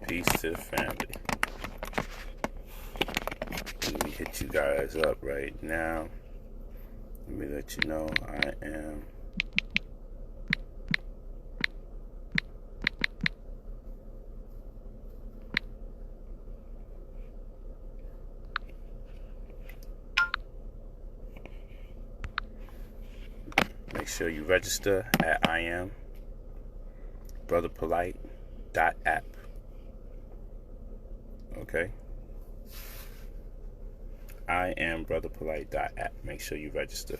Peace to the family. Let me hit you guys up right now. Let me let you know I am make sure you register at I am brotherpolight.app. Okay? I am brotherpolight.app. Make sure you register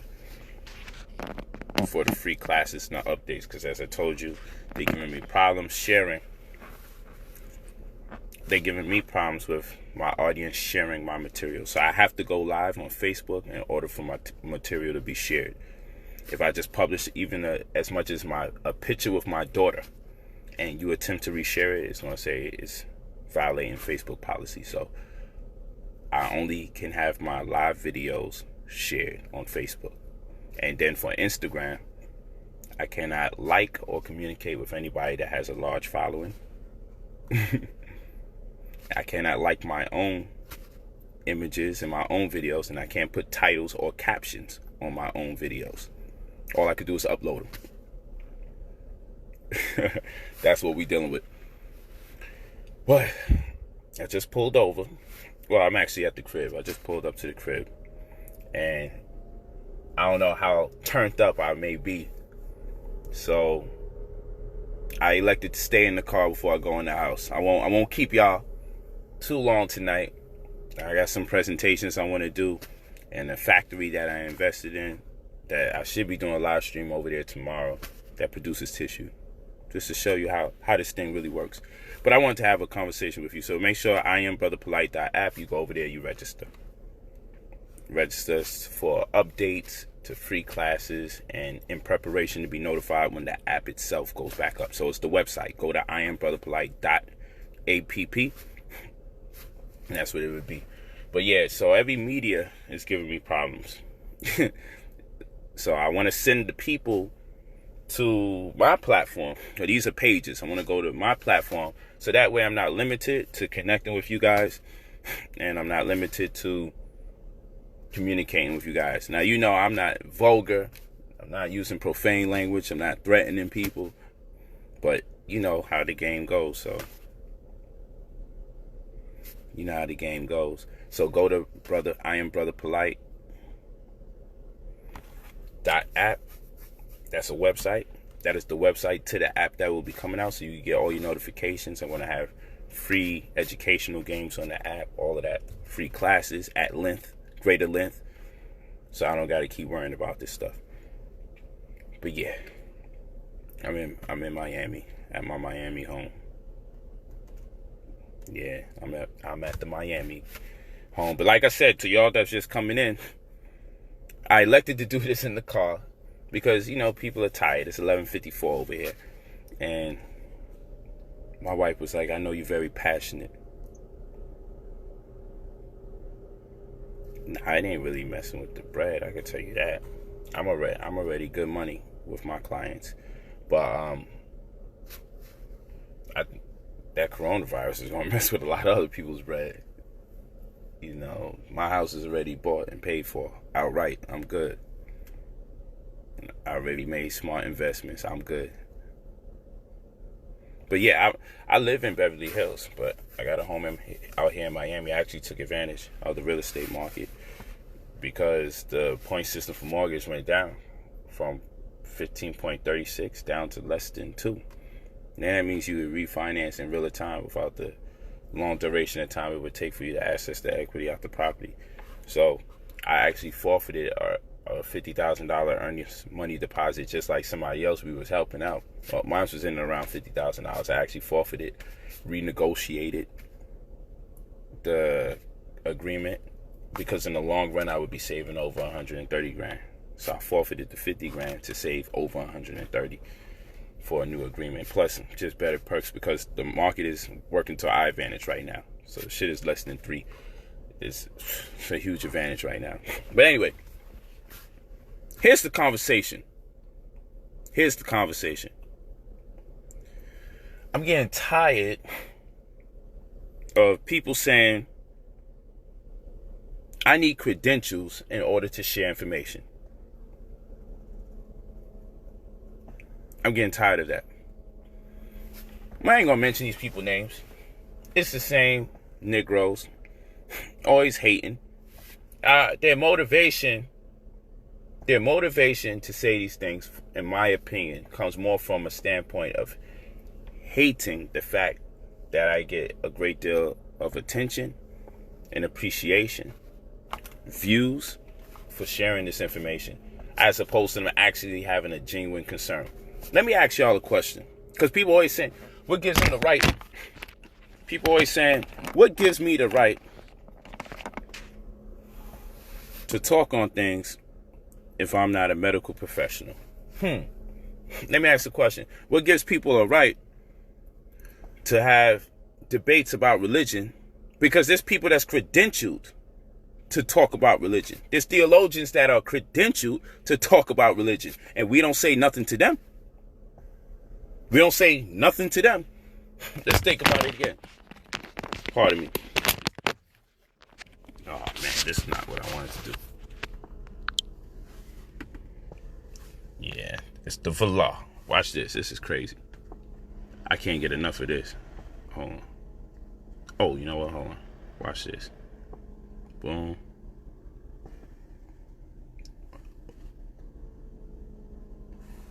for the free classes, not updates, because as I told you, they're giving me problems sharing. They're giving me problems with my audience sharing my material. So I have to go live on Facebook in order for my material to be shared. If I just publish even as much as a picture with my daughter and you attempt to reshare it, it's going to say it's violating Facebook policy. So I only can have my live videos shared on Facebook. And then for Instagram, I cannot like or communicate with anybody that has a large following. I cannot like my own images and my own videos, and I can't put titles or captions on my own videos. All I could do is upload them. That's what we're dealing with. But I just pulled over. Well, I'm actually at the crib. I just pulled up to the crib. And I don't know how turned up I may be. So I elected to stay in the car before I go in the house. I won't keep y'all too long tonight. I got some presentations I want to do, and a factory that I invested in that I should be doing a live stream over there tomorrow that produces tissue, just to show you how this thing really works. But I wanted to have a conversation with you, so make sure I am brotherpolight.app. You go over there, you register for updates to free classes, and in preparation to be notified when the app itself goes back up. So it's the website. Go to iambrotherpolight.app, and that's what it would be. But yeah, so every media is giving me problems. So I want to send the people to my platform. These are pages. I want to go to my platform, so that way I'm not limited to connecting with you guys, and I'm not limited to communicating with you guys. Now, you know I'm not vulgar. I'm not using profane language. I'm not threatening people. But you know how the game goes, so you know how the game goes. So go to I am brotherpolight.app. That's a website. That is the website to the app that will be coming out, so you can get all your notifications. I'm going to have free educational games on the app, all of that, free classes at length, greater length, so I don't got to keep worrying about this stuff. But yeah, I'm in Miami, at my Miami home. Yeah, I'm at the Miami home. But like I said to y'all that's just coming in, I elected to do this in the car because, you know, people are tired. It's 11:54 over here. And my wife was like, I know you're very passionate. Nah, I ain't really messing with the bread, I can tell you that. I'm already good money with my clients. But that coronavirus is gonna mess with a lot of other people's bread. You know, my house is already bought and paid for outright. I'm good. I already made smart investments. I'm good. But yeah, I live in Beverly Hills, but I got a home out here in Miami. I actually took advantage of the real estate market because the point system for mortgage went down from 15.36 down to less than 2. Now that means you would refinance in real time without the long duration of time it would take for you to access the equity out the property. So I actually forfeited a $50,000 earnings money deposit, just like somebody else we was helping out. Well, mine was in around $50,000. I actually forfeited, renegotiated the agreement, because in the long run I would be saving over 130 grand. So I forfeited the 50 grand to save over 130 for a new agreement. Plus just better perks because the market is working to our advantage right now. So the shit is less than 3. It's a huge advantage right now. But anyway, here's the conversation. I'm getting tired of people saying, I need credentials in order to share information. I'm getting tired of that. I ain't gonna mention these people's names. It's the same Negroes, always hating. Their motivation to say these things, in my opinion, comes more from a standpoint of hating the fact that I get a great deal of attention and appreciation, views for sharing this information, as opposed to them actually having a genuine concern. Let me ask y'all a question, because people always saying, what gives them the right? People always saying, what gives me the right to talk on things if I'm not a medical professional? Let me ask the question. What gives people a right to have debates about religion? Because there's people that's credentialed to talk about religion. There's theologians that are credentialed to talk about religion, and we don't say nothing to them. We don't say nothing to them. Let's think about it again. Pardon me. Oh man, this is not what I wanted to do. Yeah, it's the Valar. Watch this. This is crazy. I can't get enough of this. Hold on. Oh, you know what? Hold on. Watch this. Boom.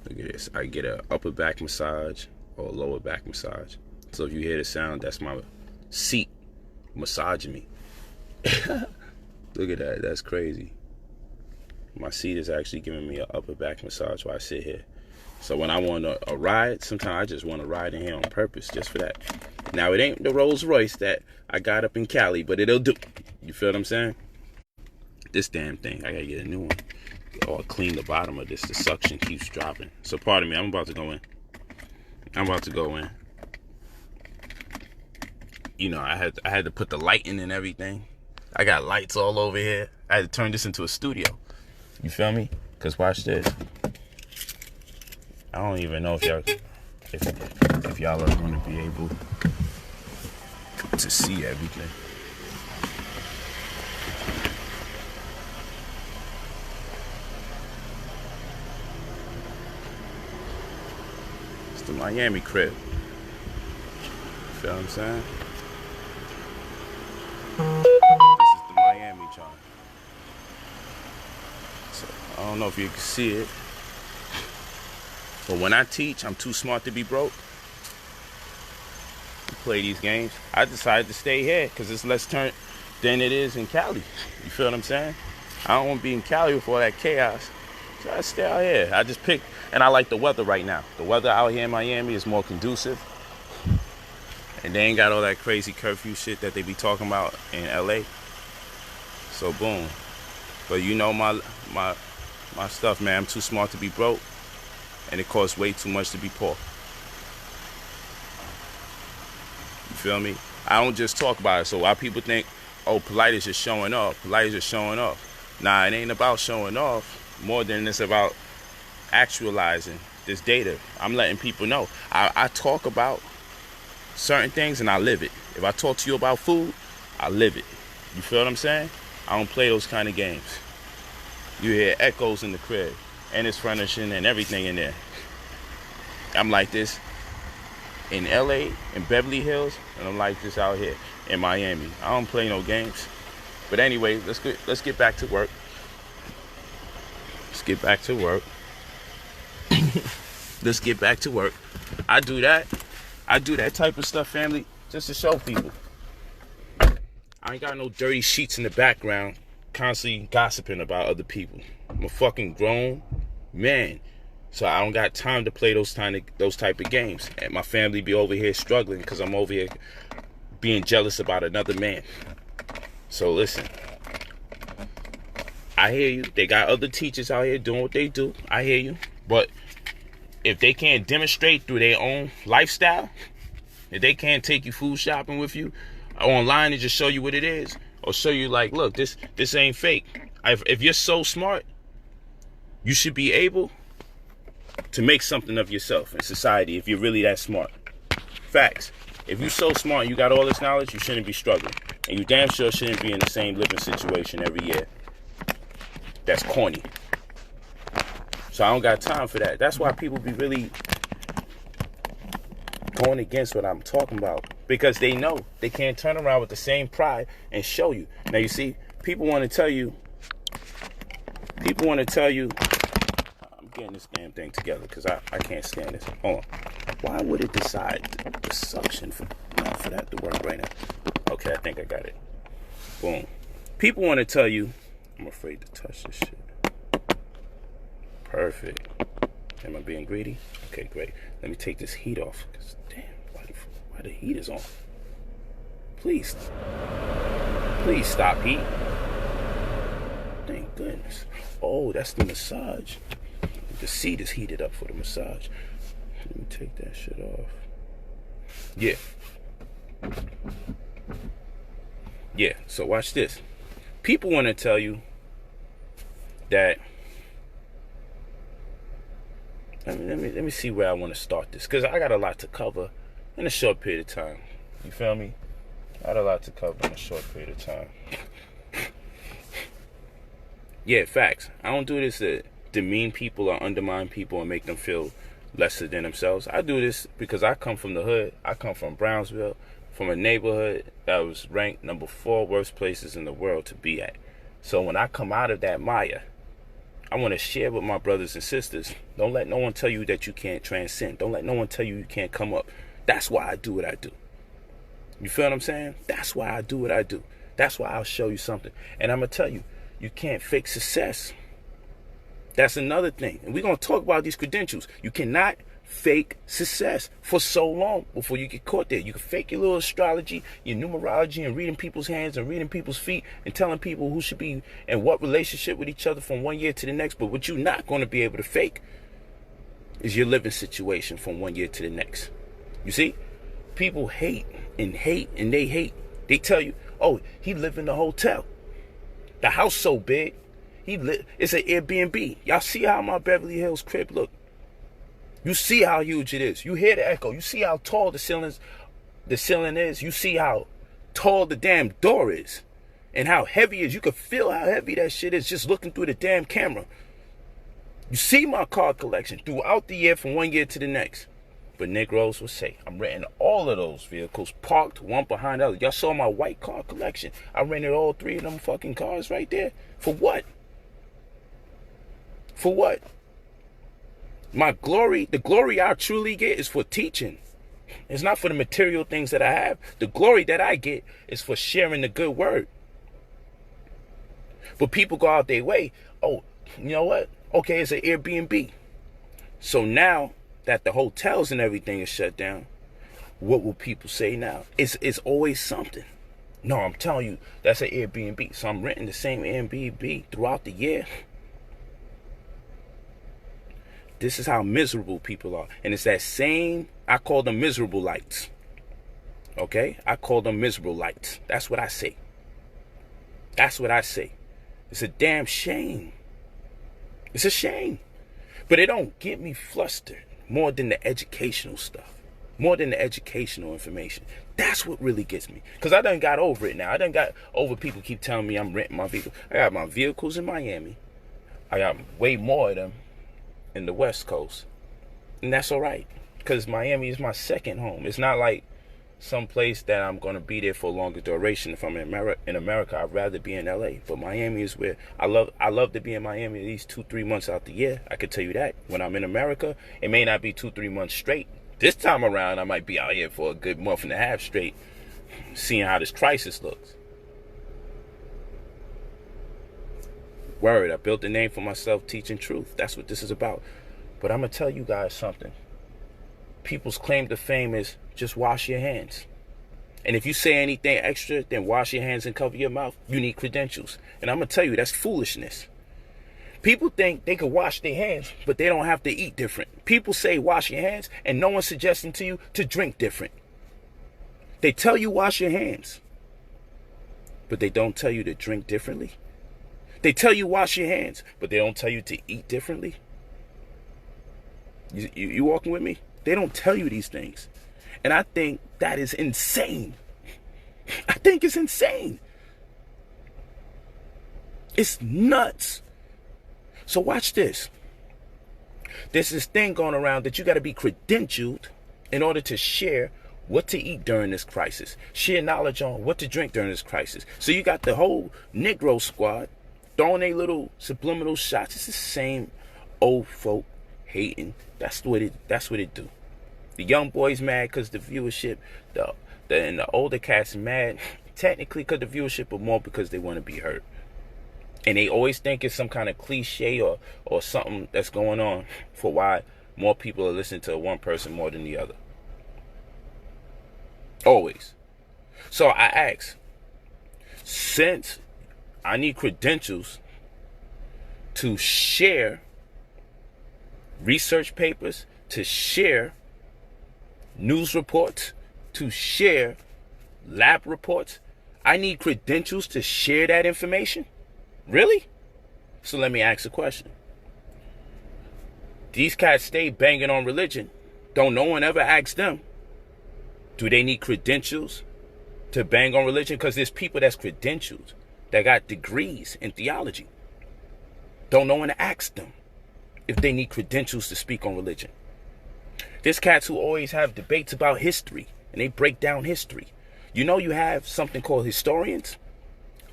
Look at this. I get a upper back massage or a lower back massage. So if you hear the sound, that's my seat massaging me. Look at that. That's crazy. My seat is actually giving me an upper back massage while I sit here. So when I want a ride, sometimes I just want to ride in here on purpose just for that. Now, it ain't the Rolls Royce that I got up in Cali, but it'll do. You feel what I'm saying? This damn thing, I gotta get a new one. Or clean the bottom of this. The suction keeps dropping. So pardon me, I'm about to go in. You know, I had to put the lighting and everything. I got lights all over here. I had to turn this into a studio. You feel me? Because watch this. I don't even know if y'all are going to be able to see everything. It's the Miami crib. You feel what I'm saying? This is the Miami chart. So I don't know if you can see it. But when I teach, I'm too smart to be broke. To play these games. I decided to stay here because it's less turn than it is in Cali. You feel what I'm saying? I don't want to be in Cali with all that chaos. So I stay out here. I just picked, and I like the weather right now. The weather out here in Miami is more conducive. And they ain't got all that crazy curfew shit that they be talking about in LA. So boom. But you know my stuff, man. I'm too smart to be broke. And it costs way too much to be poor. You feel me? I don't just talk about it. So why people think, oh, Polight is just showing off. Polight is just showing off. Nah, it ain't about showing off more than it's about actualizing this data. I'm letting people know. I talk about certain things and I live it. If I talk to you about food, I live it. You feel what I'm saying? I don't play those kind of games. You hear echoes in the crib. And it's furnishing and everything in there. I'm like this in LA, in Beverly Hills, and I'm like this out here in Miami. I don't play no games. But anyway, let's get back to work. Let's get back to work. Let's get back to work. I do that type of stuff, family, just to show people. I ain't got no dirty sheets in the background constantly gossiping about other people. I'm a fucking grown man, so I don't got time to play those type of games. And my family be over here struggling because I'm over here being jealous about another man. So listen, I hear you. They got other teachers out here doing what they do. I hear you. But if they can't demonstrate through their own lifestyle, if they can't take you food shopping with you online and just show you what it is, or show you like, look, this ain't fake. If you're so smart, you should be able to make something of yourself in society if you're really that smart. Facts. If you're so smart and you got all this knowledge, you shouldn't be struggling. And you damn sure shouldn't be in the same living situation every year. That's corny. So I don't got time for that. That's why people be really going against what I'm talking about. Because they know they can't turn around with the same pride and show you. Now you see, people want to tell you, I'm getting this damn thing together because I can't stand this. Hold on. Why would it decide the suction for that to work right now? Okay, I think I got it. Boom. People want to tell you, I'm afraid to touch this shit. Perfect. Am I being greedy? Okay, great. Let me take this heat off. Cause damn, why the heat is on? Please stop heat. Thank goodness. Oh, that's the massage. The seat is heated up for the massage. Let me take that shit off. Yeah. Yeah, so watch this. People want to tell you that. Let me see where I want to start this, because I got a lot to cover in a short period of time. You feel me? I got a lot to cover in a short period of time. Yeah, facts. I don't do this to demean people or undermine people and make them feel lesser than themselves. I do this because I come from the hood. I come from Brownsville, from a neighborhood that was ranked number 4 worst places in the world to be at. So when I come out of that mire, I want to share with my brothers and sisters. Don't let no one tell you that you can't transcend. Don't let no one tell you you can't come up. That's why I do what I do. You feel what I'm saying? That's why I do what I do. That's why I'll show you something. And I'm going to tell you, you can't fake success. That's another thing. And we're going to talk about these credentials. You cannot fake success for so long before you get caught there. You can fake your little astrology, your numerology, and reading people's hands and reading people's feet and telling people who should be in what relationship with each other from one year to the next. But what you're not going to be able to fake is your living situation from one year to the next. You see? People hate and hate and they hate. They tell you, oh, he live in the hotel. The house so big. It's an Airbnb. Y'all see how my Beverly Hills crib look? You see how huge it is. You hear the echo. You see how tall the ceiling is. You see how tall the damn door is. And how heavy it is. You can feel how heavy that shit is just looking through the damn camera. You see my car collection throughout the year from one year to the next. But Negroes will say, I'm renting all of those vehicles parked one behind the other. Y'all saw my white car collection. I rented all 3 of them fucking cars right there. For what? For what? My glory, the glory I truly get is for teaching. It's not for the material things that I have. The glory that I get is for sharing the good word. But people go out their way. Oh, you know what? Okay, it's an Airbnb. So now that the hotels and everything is shut down, what will people say now? It's always something. No, I'm telling you, that's an Airbnb. So I'm renting the same Airbnb throughout the year. This is how miserable people are. And it's that same, I call them miserable lights. Okay? I call them miserable lights. That's what I say. That's what I say. It's a damn shame. It's a shame. But it don't get me flustered more than the educational stuff. More than the educational information. That's what really gets me. Because I done got over it now. I done got over people keep telling me I'm renting my vehicle. I got my vehicles in Miami. I got way more of them in the West Coast. And that's all right. Because Miami is my second home. It's not like some place that I'm going to be there for a longer duration. If I'm in America, I'd rather be in LA. But Miami is where I love to be in Miami at least 2-3 months out the year. I can tell you that. When I'm in America, it may not be 2-3 months straight. This time around, I might be out here for a good month and a half straight, seeing how this crisis looks. Word, I built a name for myself teaching truth. That's what this is about. But I'm going to tell you guys something. People's claim to fame is just wash your hands. And if you say anything extra, then wash your hands and cover your mouth. You need credentials. And I'm going to tell you, that's foolishness. People think they can wash their hands, but they don't have to eat different. People say wash your hands, and no one's suggesting to you to drink different. They tell you wash your hands, but they don't tell you to drink differently. They tell you wash your hands, but they don't tell you to eat differently. You walking with me? They don't tell you these things. And I think that is insane. I think it's insane. It's nuts. So watch this. There's this thing going around that you got to be credentialed in order to share what to eat during this crisis. Share knowledge on what to drink during this crisis. So you got the whole Negro squad throwing their little subliminal shots. It's the same old folk hating. That's what it do. The young boys mad because the viewership, and the older cats mad technically because the viewership, but more because they want to be heard. And they always think it's some kind of cliche or something that's going on for why more people are listening to one person more than the other. Always. So I ask, since I need credentials to share research papers, to share news reports, to share lab reports, I need credentials to share that information? Really? So let me ask a question. These cats stay banging on religion. Don't no one ever ask them, do they need credentials to bang on religion? Because there's people that's credentialed, that got degrees in theology. Don't no one ask them if they need credentials to speak on religion. There's cats who always have debates about history, and they break down history. You know, you have something called historians.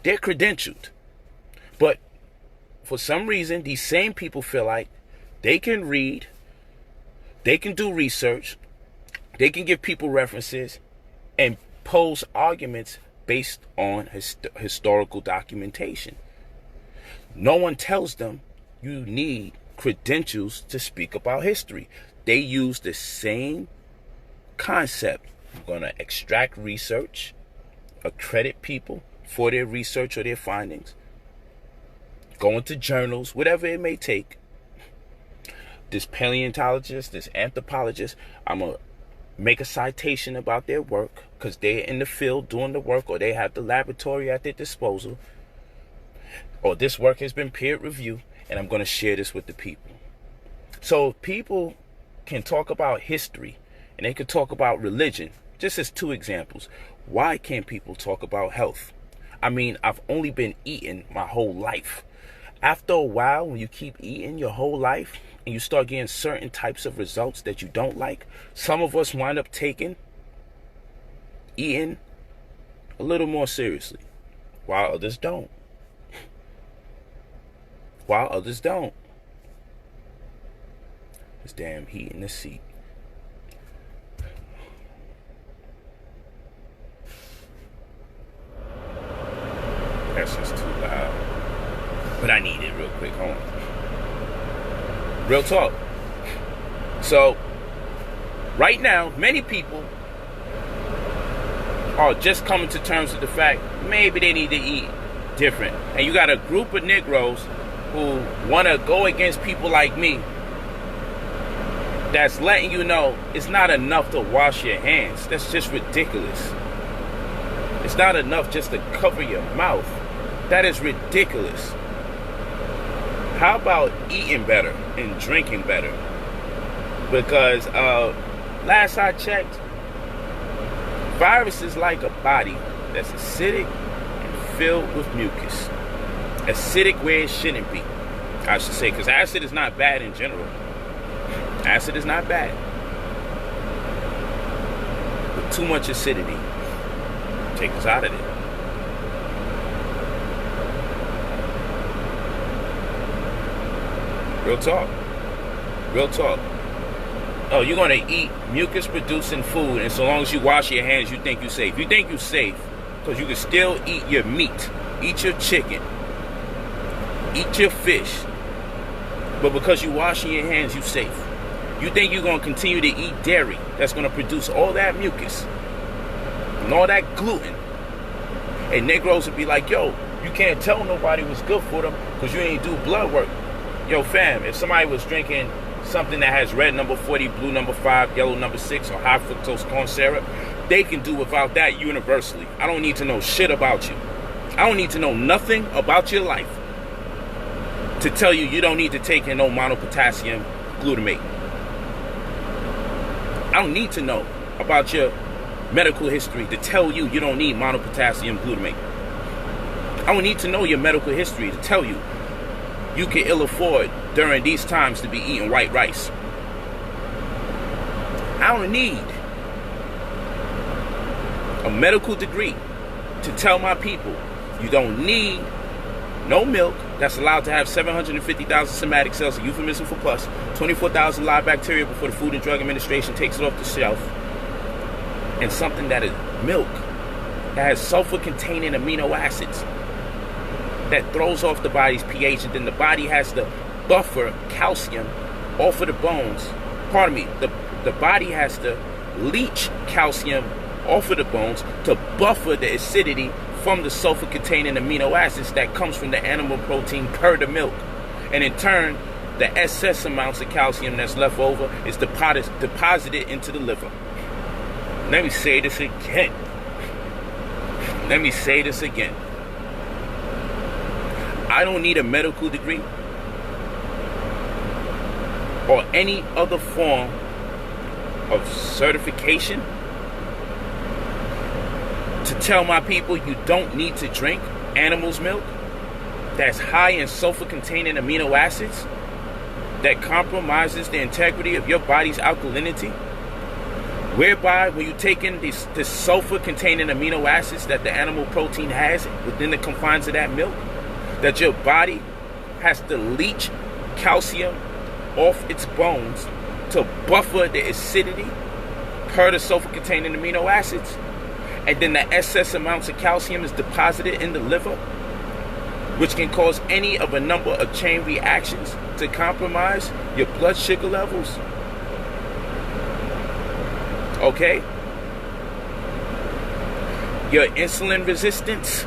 They're credentialed. But for some reason, these same people feel like they can read, they can do research, they can give people references and pose arguments based on historical documentation. No one tells them you need credentials to speak about history. They use the same concept. I'm going to extract research, accredit people for their research or their findings, go into journals, whatever it may take. This paleontologist, this anthropologist, I'm going to make a citation about their work because they're in the field doing the work, or they have the laboratory at their disposal, or this work has been peer reviewed, and I'm going to share this with the people. So people can talk about history and they can talk about religion. Just as two examples. Why can't people talk about health? I mean, I've only been eating my whole life. After a while, when you keep eating your whole life and you start getting certain types of results that you don't like, some of us wind up taking eating a little more seriously, while others don't. While others don't. This damn heat in the seat. That's just too loud. But I need it real quick. Hold on. Real talk. So, right now, many people are just coming to terms with the fact maybe they need to eat different. And you got a group of Negroes who want to go against people like me that's letting you know it's not enough to wash your hands. That's just ridiculous. It's not enough just to cover your mouth. That is ridiculous. How about eating better and drinking better? Because last I checked, virus is like a body that's acidic and filled with mucus. Acidic where it shouldn't be, I should say, because acid is not bad in general. Acid is not bad. But too much acidity takes us out of it. Real talk. Real talk. Oh, you're going to eat mucus-producing food, and so long as you wash your hands, you think you're safe. You think you're safe because you can still eat your meat, eat your chicken, eat your fish, but because you're washing your hands, you're safe. You think you're going to continue to eat dairy that's going to produce all that mucus and all that gluten. And Negroes would be like, yo, you can't tell nobody what's good for them because you ain't do blood work. Yo, fam, if somebody was drinking something that has red number 40, blue number 5, yellow number 6, or high fructose corn syrup, they can do without that universally. I don't need to know shit about you. I don't need to know nothing about your life to tell you you don't need to take in no monopotassium glutamate. I don't need to know about your medical history to tell you don't need monopotassium glutamate. I don't need to know your medical history to tell you can ill afford during these times to be eating white rice. I don't need a medical degree to tell my people you don't need no milk that's allowed to have 750,000 somatic cells, a euphemism for plus, 24,000 live bacteria before the Food and Drug Administration takes it off the shelf, and something that is milk that has sulfur-containing amino acids that throws off the body's pH, and then the body has to buffer calcium off of the bones. Pardon me, the body has to leach calcium off of the bones to buffer the acidity from the sulfur-containing amino acids that comes from the animal protein per the milk. And in turn, the excess amounts of calcium that's left over is deposited into the liver. Let me say this again. I don't need a medical degree or any other form of certification to tell my people you don't need to drink animal's milk that's high in sulfur-containing amino acids that compromises the integrity of your body's alkalinity, whereby when you take in this sulfur-containing amino acids that the animal protein has within the confines of that milk, that your body has to leach calcium off its bones to buffer the acidity per the sulfur-containing amino acids, and then the excess amounts of calcium is deposited in the liver, which can cause any of a number of chain reactions to compromise your blood sugar levels. Okay? Your insulin resistance,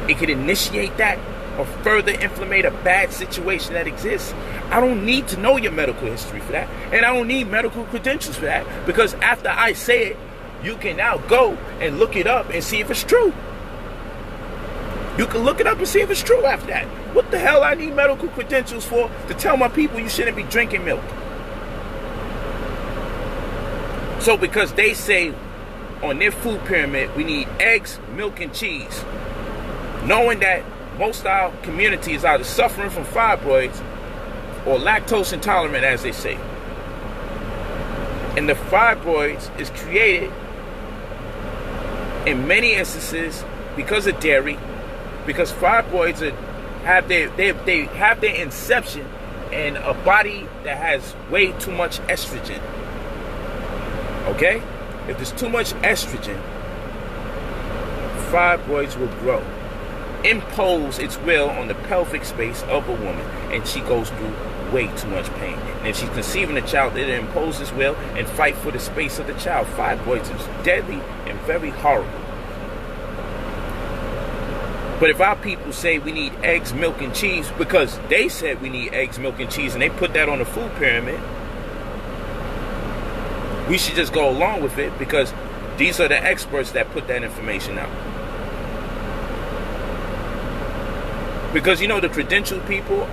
it could initiate that or further inflame a bad situation that exists. I don't need to know your medical history for that, and I don't need medical credentials for that, because after I say it, you can now go and look it up and see if it's true. You can look it up and see if it's true after that. What the hell I need medical credentials for to tell my people you shouldn't be drinking milk? So because they say on their food pyramid we need eggs, milk, and cheese, knowing that most of our community is either suffering from fibroids or lactose intolerant, as they say. And the fibroids is created in many instances because of dairy, because fibroids have their inception in a body that has way too much estrogen. Okay? If there's too much estrogen, fibroids will grow, impose its will on the pelvic space of a woman, and she goes through way too much pain. And if she's conceiving a child, it imposes will and fight for the space of the child. Fibroids is deadly and very horrible. But if our people say we need eggs, milk, and cheese because they said we need eggs, milk, and cheese, and they put that on the food pyramid, we should just go along with it because these are the experts that put that information out. Because, you know, the credentialed people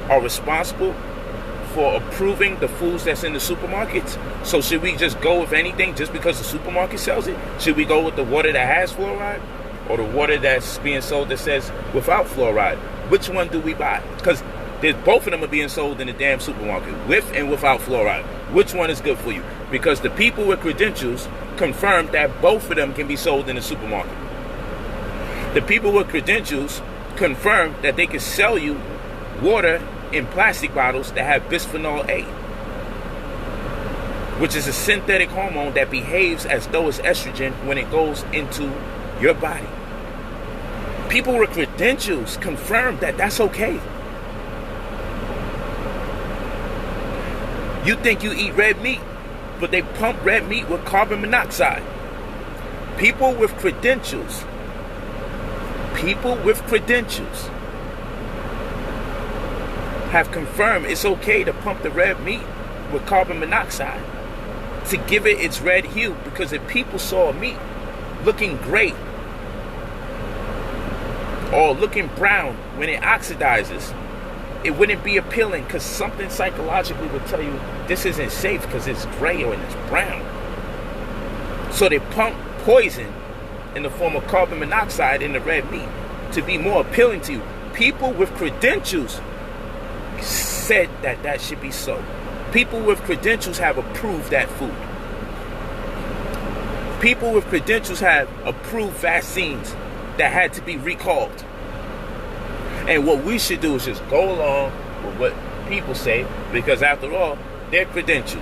are responsible for approving the foods that's in the supermarkets. So should we just go with anything just because the supermarket sells it? Should we go with the water that has fluoride or the water that's being sold that says without fluoride? Which one do we buy? Because both of them are being sold in the damn supermarket, with and without fluoride. Which one is good for you? Because the people with credentials confirm that both of them can be sold in the supermarket. The people with credentials confirm that they can sell you water in plastic bottles that have bisphenol A, which is a synthetic hormone that behaves as though it's estrogen when it goes into your body. People with credentials confirm that that's okay. You think you eat red meat, but they pump red meat with carbon monoxide. People with credentials have confirmed it's okay to pump the red meat with carbon monoxide to give it its red hue, because if people saw meat looking great or looking brown when it oxidizes, it wouldn't be appealing, because something psychologically would tell you this isn't safe because it's gray or it's brown. So they pump poison in the form of carbon monoxide in the red meat to be more appealing to you. People with credentials said that that should be so. People with credentials have approved that food. People with credentials have approved vaccines that had to be recalled. And what we should do is just go along with what people say, because after all, they're credentialed.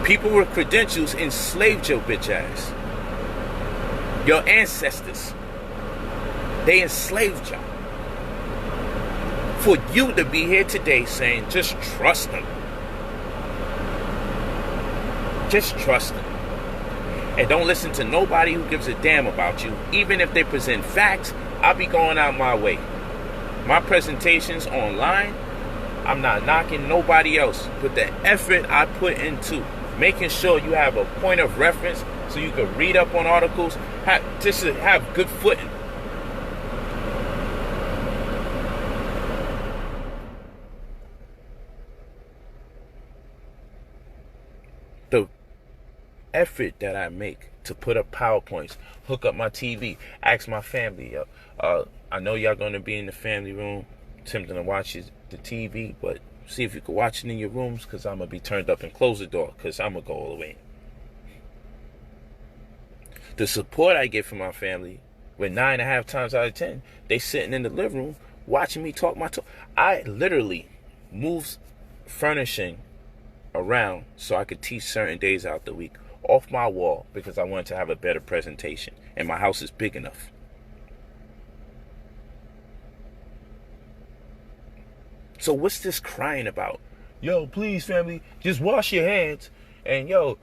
People with credentials enslaved your bitch ass. Your ancestors, they enslaved y'all. For you to be here today saying, just trust them. Just trust them. And don't listen to nobody who gives a damn about you. Even if they present facts, I'll be going out my way. My presentations online, I'm not knocking nobody else. But the effort I put into making sure you have a point of reference so you can read up on articles, just to have good footing. The effort that I make to put up PowerPoints, hook up my TV, ask my family. I know y'all gonna be in the family room attempting to watch the TV, but see if you can watch it in your rooms, because I'm gonna be turned up and close the door, because I'm gonna go all the way. The support I get from my family, with 9.5 times out of 10, they sitting in the living room watching me talk my talk. I literally moved furnishing around so I could teach certain days out the week off my wall, because I wanted to have a better presentation, and my house is big enough. So what's this crying about? Yo, please, family, just wash your hands, and yo,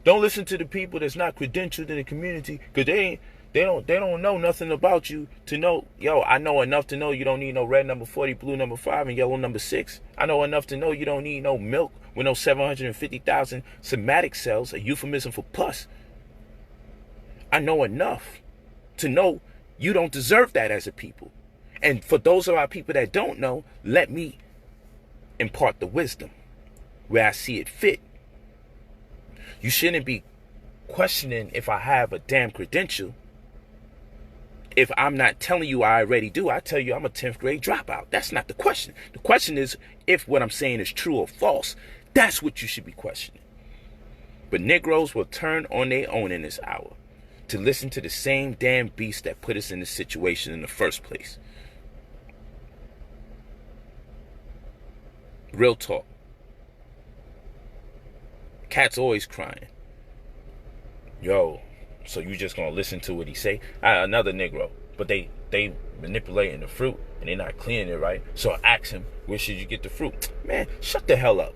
don't listen to the people that's not credentialed in the community, because they don't know nothing about you to know. Yo, I know enough to know you don't need no red number 40, blue number 5, and yellow number 6. I know enough to know you don't need no milk with no 750,000 somatic cells, a euphemism for pus. I know enough to know you don't deserve that as a people. And for those of our people that don't know, let me impart the wisdom where I see it fit. You shouldn't be questioning if I have a damn credential. If I'm not telling you I already do, I tell you I'm a 10th grade dropout. That's not the question. The question is if what I'm saying is true or false. That's what you should be questioning. But Negroes will turn on their own in this hour to listen to the same damn beast that put us in this situation in the first place. Real talk. Cat's always crying. Yo, so you just gonna listen to what he say? Another Negro, but they manipulating the fruit and they're not cleaning it right. So I ask him, where should you get the fruit? Man, shut the hell up.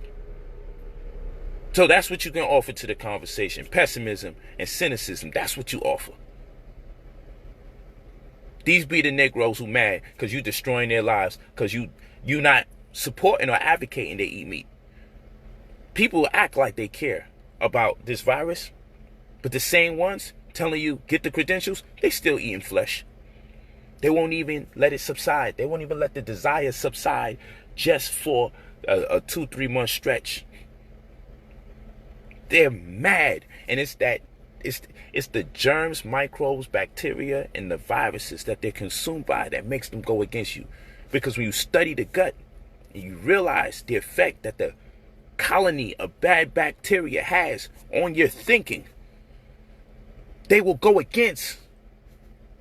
So that's what you can offer to the conversation. Pessimism and cynicism, that's what you offer. These be the Negroes who mad because you destroying their lives, because you not supporting or advocating they eat meat. People act like they care about this virus, but the same ones telling you get the credentials, they still eating flesh. They won't even let it subside. They won't even let the desire subside just for a 2-3 month stretch. They're mad, and it's the germs, microbes, bacteria, and the viruses that they're consumed by that makes them go against you. Because when you study the gut, and you realize the effect that the colony of bad bacteria has on your thinking, they will go against.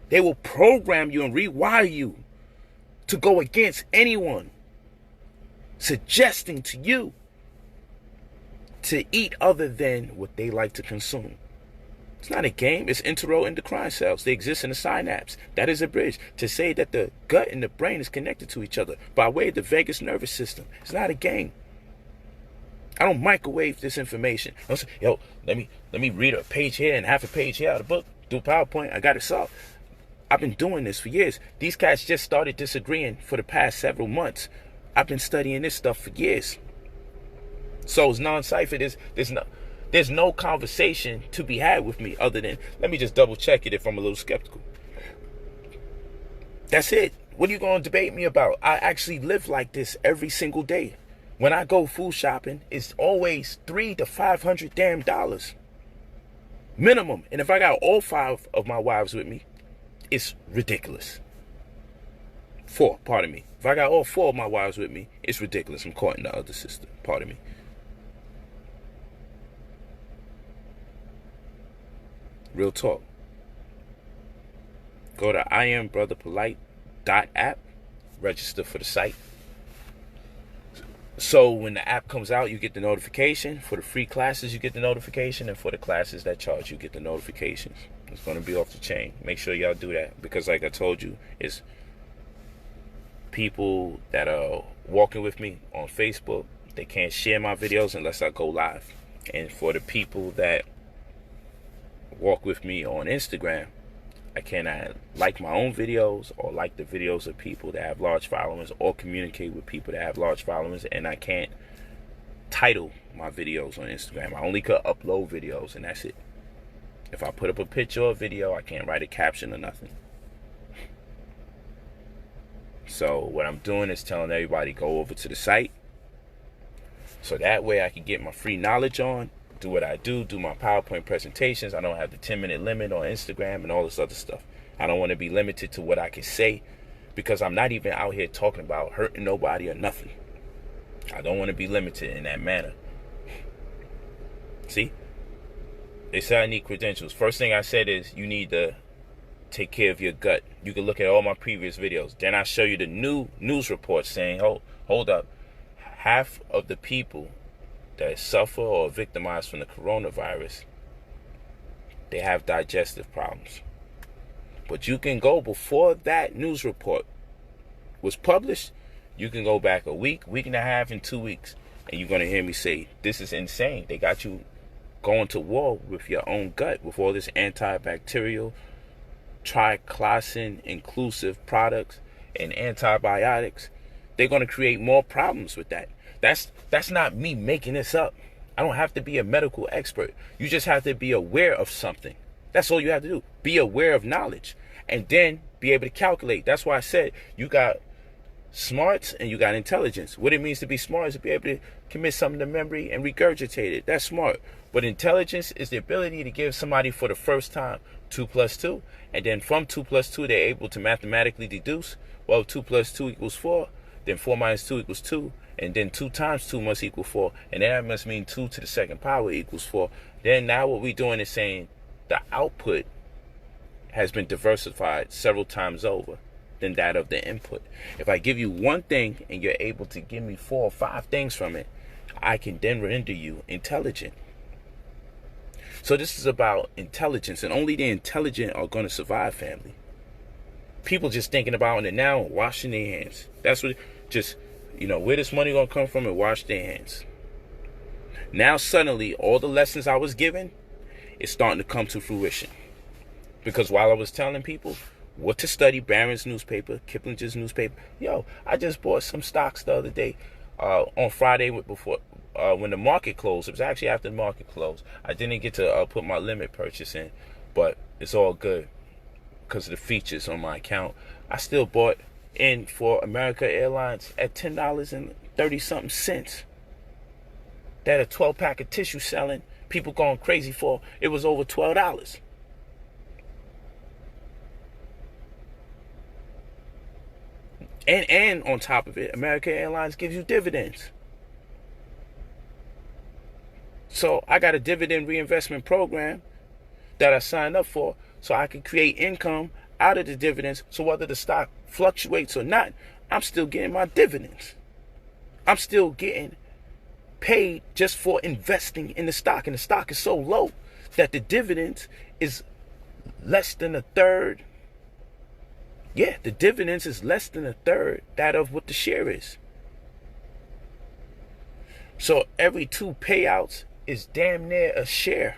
They will program you and rewire you to go against anyone suggesting to you to eat other than what they like to consume. It's not a game. It's enteroendocrine cells. They exist in the synapse. That is a bridge to say that the gut and the brain is connected to each other by way of the vagus nervous system. It's not a game. I don't microwave this information. I don't say, yo, let me read a page here and half a page here out of the book. Do PowerPoint. I got it solved. I've been doing this for years. These cats just started disagreeing for the past several months. I've been studying this stuff for years. So it's non-cipher. There's no conversation to be had with me other than, let me just double check it if I'm a little skeptical. That's it. What are you going to debate me about? I actually live like this every single day. When I go food shopping, it's always $300 to $500 damn dollars. Minimum. And if I got all 5 of my wives with me, it's ridiculous. 4, pardon me. If I got all 4 of my wives with me, it's ridiculous. I'm courting the other sister, pardon me. Real talk. Go to IamBrotherPolight.app, register for the site. So when the app comes out, you get the notification. For the free classes, you get the notification. And for the classes that charge, you get the notifications. It's going to be off the chain. Make sure y'all do that. Because like I told you, it's people that are walking with me on Facebook. They can't share my videos unless I go live. And for the people that walk with me on Instagram, I cannot like my own videos or like the videos of people that have large followings or communicate with people that have large followings, and I can't title my videos on Instagram. I only could upload videos, and that's it. If I put up a picture or a video, I can't write a caption or nothing. So what I'm doing is telling everybody go over to the site, so that way I can get my free knowledge on, do what I do my PowerPoint presentations. I don't have the 10-minute limit on Instagram and all this other stuff. I don't want to be limited to what I can say, because I'm not even out here talking about hurting nobody or nothing. I don't want to be limited in that manner. See? They say I need credentials. First thing I said is you need to take care of your gut. You can look at all my previous videos. Then I show you the new news reports saying, hold up, half of the people that suffer or are victimized from the coronavirus, they have digestive problems. But you can go before that news report was published, you can go back a week and a half, and 2 weeks, and you're going to hear me say, this is insane. They got you going to war with your own gut with all this antibacterial, triclosan inclusive products and antibiotics. They're going to create more problems with that. That's not me making this up. I don't have to be a medical expert. You just have to be aware of something. That's all you have to do. Be aware of knowledge, and then be able to calculate. That's why I said you got smarts and you got intelligence. What it means to be smart is to be able to commit something to memory and regurgitate it. That's smart. But intelligence is the ability to give somebody for the first time 2 plus 2, and then from 2 plus 2 they're able to mathematically deduce, well, 2 plus 2 equals 4, then 4 minus 2 equals 2, and then 2 times 2 must equal 4, and that must mean 2 to the second power equals 4. Then now what we're doing is saying the output has been diversified several times over than that of the input. If I give you one thing and you're able to give me 4 or 5 things from it, I can then render you intelligent. So this is about intelligence, and only the intelligent are going to survive, family. People just thinking about it now, washing their hands. That's what, just, where this money going to come from, and wash their hands. Now suddenly, all the lessons I was given is starting to come to fruition. Because while I was telling people what to study, Barron's newspaper, Kiplinger's newspaper, I just bought some stocks the other day on Friday before when the market closed. It was actually after the market closed. I didn't get to put my limit purchase in, but it's all good because of the features on my account. I still bought in for America Airlines at $10.30-something. They had a 12-pack of tissue selling. People going crazy for it was over $12. And on top of it, American Airlines gives you dividends. So I got a dividend reinvestment program that I signed up for, so I can create income out of the dividends. So whether the stock fluctuates or not, I'm still getting my dividends. I'm still getting paid just for investing in the stock. And the stock is so low that the dividends is less than a third. Yeah, the dividends is less than a third that of what the share is. So every 2 payouts is damn near a share.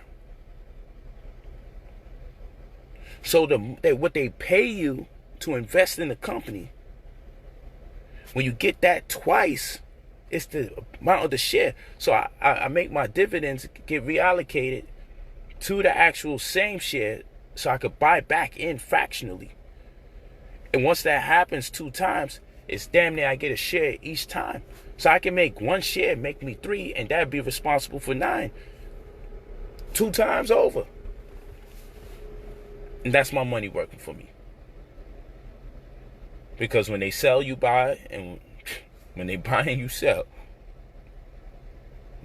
So what they pay you to invest in the company, when you get that twice, it's the amount of the share. So I make my dividends get reallocated to the actual same share, so I could buy back in fractionally. And once that happens 2 times, it's damn near I get a share each time. So I can make 1 share make me 3, and that'd be responsible for 9. 2 times over. And that's my money working for me. Because when they sell, you buy, and when they buy and you sell.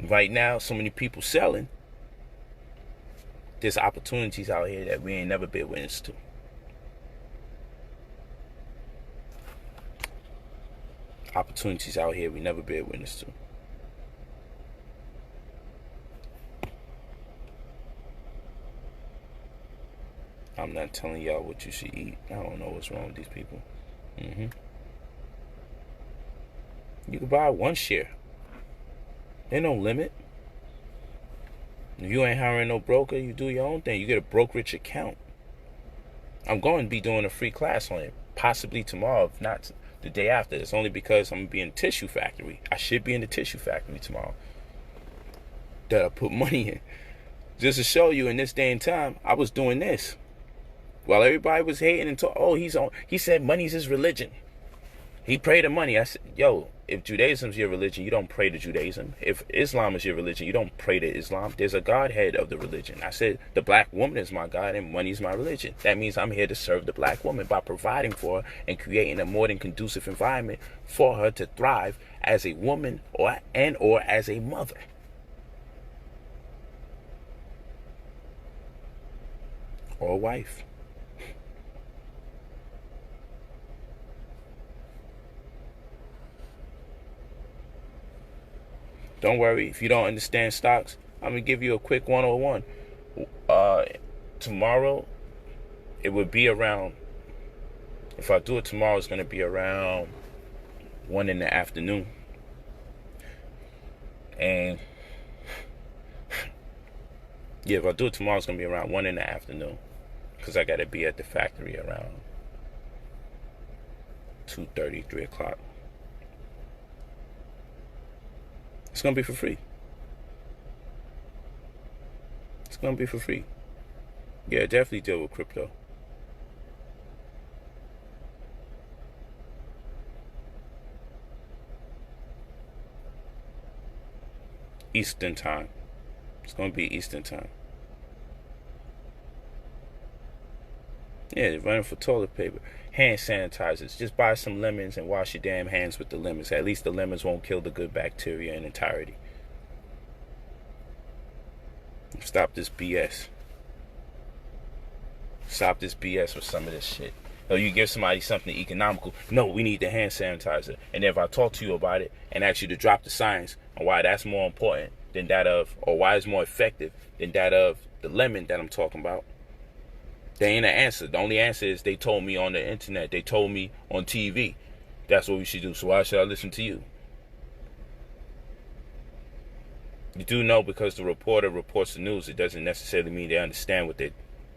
Right now, so many people selling. There's opportunities out here that we ain't never been witness to. Opportunities out here we never been witness to. I'm not telling y'all what you should eat. I don't know what's wrong with these people. You can buy one share. There's no limit. If you ain't hiring no broker, you do your own thing. You get a brokerage account. I'm going to be doing a free class on it, possibly tomorrow, if not the day after. It's only because I'm going to be in the tissue factory. I should be in the tissue factory tomorrow. That I put money in. Just to show you, in this day and time, I was doing this. While everybody was hating and talking, he said money's his religion. He prayed to money. I said, yo, if Judaism's your religion, you don't pray to Judaism. If Islam is your religion, you don't pray to Islam. There's a Godhead of the religion. I said, the black woman is my God and money is my religion. That means I'm here to serve the black woman by providing for her and creating a more than conducive environment for her to thrive as a woman or as a mother. Or a wife. Don't worry, if you don't understand stocks, I'm going to give you a quick 101. Tomorrow, it would be around, if I do it tomorrow, it's going to be around 1 in the afternoon. And, yeah, if I do it tomorrow, it's going to be around 1 in the afternoon. Because I got to be at the factory around 2:30, 3 o'clock. It's going to be for free. It's going to be for free. Yeah, definitely deal with crypto. Eastern time. It's going to be Eastern time. Yeah, they're running for toilet paper. Hand sanitizers. Just buy some lemons and wash your damn hands with the lemons. At least the lemons won't kill the good bacteria in entirety. Stop this BS. Stop this BS with some of this shit. Oh, you give somebody something economical. No, we need the hand sanitizer. And if I talk to you about it and ask you to drop the science on why that's more important than that of, or why it's more effective than that of the lemon that I'm talking about, there ain't an answer. The only answer is they told me on the internet. They told me on TV. That's what we should do. So why should I listen to you? You do know, because the reporter reports the news, it doesn't necessarily mean they understand what they're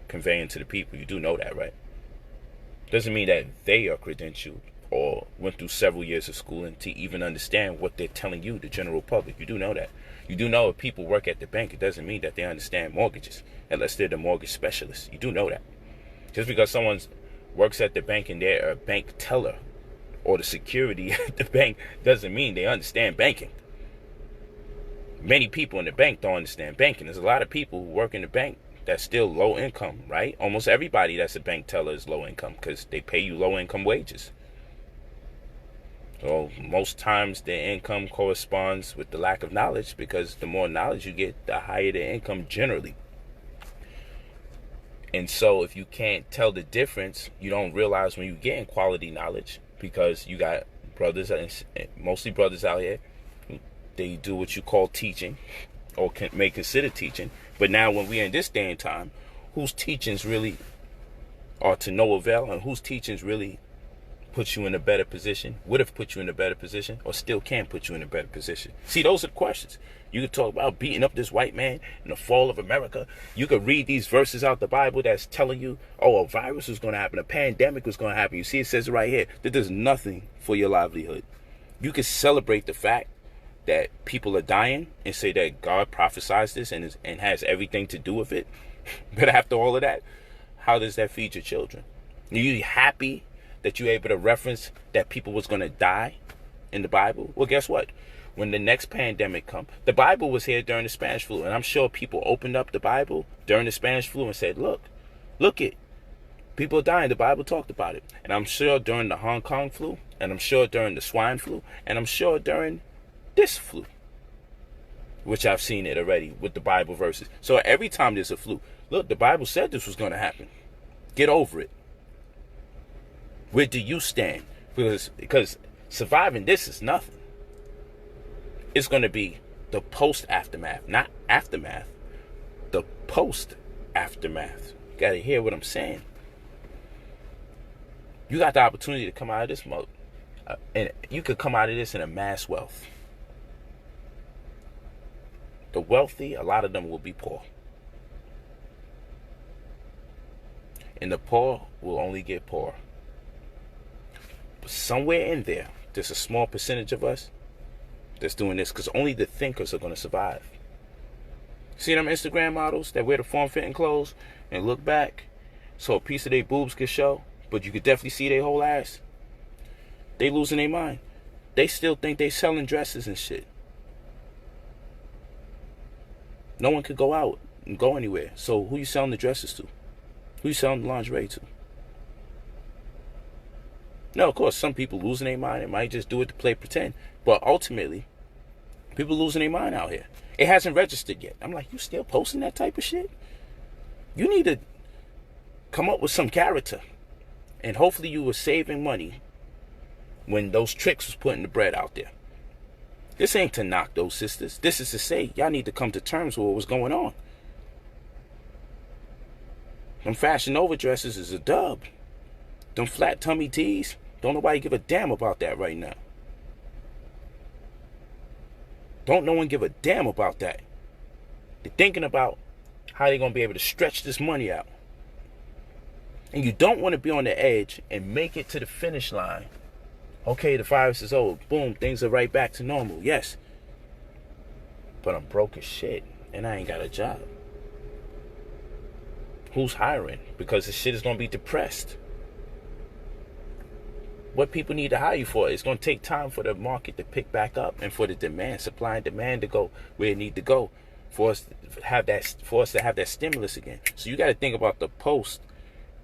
conveying to the people. You do know that, right? Doesn't mean that they are credentialed or went through several years of schooling to even understand what they're telling you, the general public. You do know that. You do know if people work at the bank, it doesn't mean that they understand mortgages unless they're the mortgage specialist. You do know that. Just because someone works at the bank and they're a bank teller or the security at the bank doesn't mean they understand banking. Many people in the bank don't understand banking. There's a lot of people who work in the bank that's still low income, right? Almost everybody that's a bank teller is low income because they pay you low income wages. So most times their income corresponds with the lack of knowledge, because the more knowledge you get, the higher the income generally. And so if you can't tell the difference, you don't realize when you're getting quality knowledge, because you got brothers, mostly brothers out here, they do what you call teaching, or may consider teaching. But now when we're in this day and time, whose teachings really are to no avail, and whose teachings really put you in a better position, would have put you in a better position, or still can put you in a better position? See, those are the questions. You could talk about beating up this white man in the fall of America. You could read these verses out the Bible that's telling you, oh, a virus was going to happen, a pandemic was going to happen. You see, it says it right here that there's nothing for your livelihood. You could celebrate the fact that people are dying and say that God prophesied this and has everything to do with it. But after all of that, how does that feed your children? Are you happy that you're able to reference that people was going to die in the Bible? Well, guess what? When the next pandemic comes, the Bible was here during the Spanish flu. And I'm sure people opened up the Bible during the Spanish flu and said, look it. People are dying. The Bible talked about it. And I'm sure during the Hong Kong flu, and I'm sure during the swine flu, and I'm sure during this flu, which I've seen it already with the Bible verses. So every time there's a flu, look, the Bible said this was going to happen. Get over it. Where do you stand? Because surviving this is nothing. It's going to be the post-aftermath, not aftermath. The post-aftermath. You got to hear what I'm saying. You got the opportunity to come out of this mode. And you could come out of this in a mass wealth. The wealthy, a lot of them will be poor. And the poor will only get poorer. But somewhere in there, there's a small percentage of us that's doing this, because only the thinkers are going to survive. See them Instagram models that wear the form-fitting clothes and look back so a piece of their boobs could show, but you could definitely see their whole ass? They losing their mind. They still think they selling dresses and shit. No one could go out and go anywhere. So who you selling the dresses to? Who you selling the lingerie to? No, of course, some people losing their mind. It might just do it to play pretend. But ultimately, people losing their mind out here. It hasn't registered yet. I'm like, you still posting that type of shit? You need to come up with some character. And hopefully you were saving money when those tricks was putting the bread out there. This ain't to knock those sisters. This is to say, y'all need to come to terms with what was going on. Them Fashion Nova dresses is a dub. Them flat tummy tees, don't nobody give a damn about that right now. Don't no one give a damn about that. They're thinking about how they're going to be able to stretch this money out. And you don't want to be on the edge and make it to the finish line. Okay, the virus is over. Boom, things are right back to normal. Yes. But I'm broke as shit and I ain't got a job. Who's hiring? Because the shit is going to be depressed. What people need to hire you for? It's going to take time for the market to pick back up and for the demand, supply and demand to go where it need to go for us to have that stimulus again. So you got to think about the post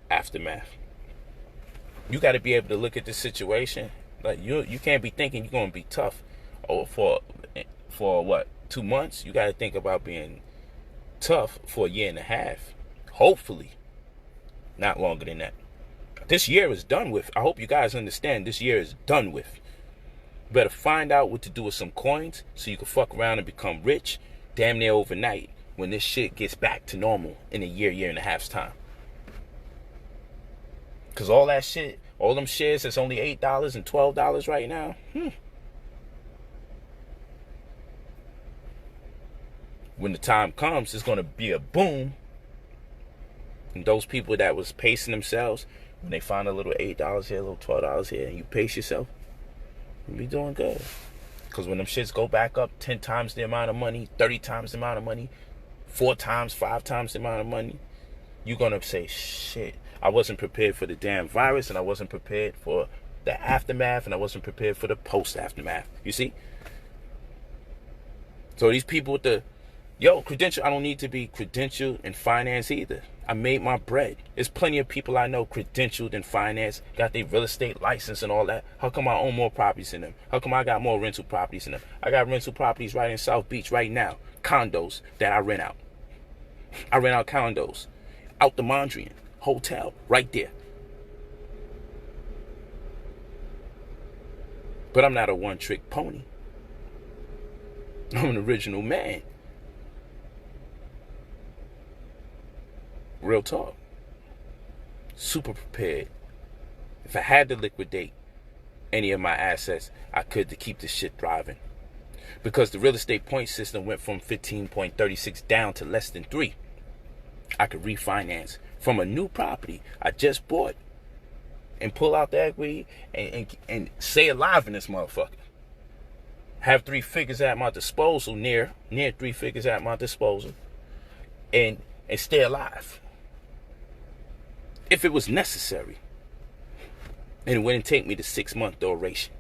aftermath. You got to be able to look at the situation. Like you can't be thinking you're going to be tough for what, 2 months? You got to think about being tough for a year and a half. Hopefully, not longer than that. This year is done with. I hope you guys understand this year is done with. You better find out what to do with some coins so you can fuck around and become rich damn near overnight when this shit gets back to normal in a year and a half's time. Because all that shit, all them shares that's only $8 and $12 right now, when the time comes, it's going to be a boom. And those people that was pacing themselves, when they find a little $8 here, a little $12 here, and you pace yourself, you'll be doing good. Because when them shits go back up 10 times the amount of money, 30 times the amount of money, 4 times, 5 times the amount of money, you're going to say, shit, I wasn't prepared for the damn virus, and I wasn't prepared for the aftermath, and I wasn't prepared for the post-aftermath. You see? So these people with the, credential, I don't need to be credentialed in finance either. I made my bread. There's plenty of people I know credentialed in finance, got their real estate license and all that. How come I own more properties than them? How come I got more rental properties than them? I got rental properties right in South Beach right now. Condos that I rent out. I rent out condos. Out the Mondrian Hotel right there. But I'm not a one-trick pony. I'm an original man. Real talk. Super prepared. If I had to liquidate any of my assets, I could to keep this shit thriving. Because the real estate point system went from 15.36 down to less than 3. I could refinance from a new property I just bought and pull out the equity and stay alive in this motherfucker. Have 3 figures at my disposal, near 3 figures at my disposal, and stay alive. If it was necessary. And it wouldn't take me the 6-month duration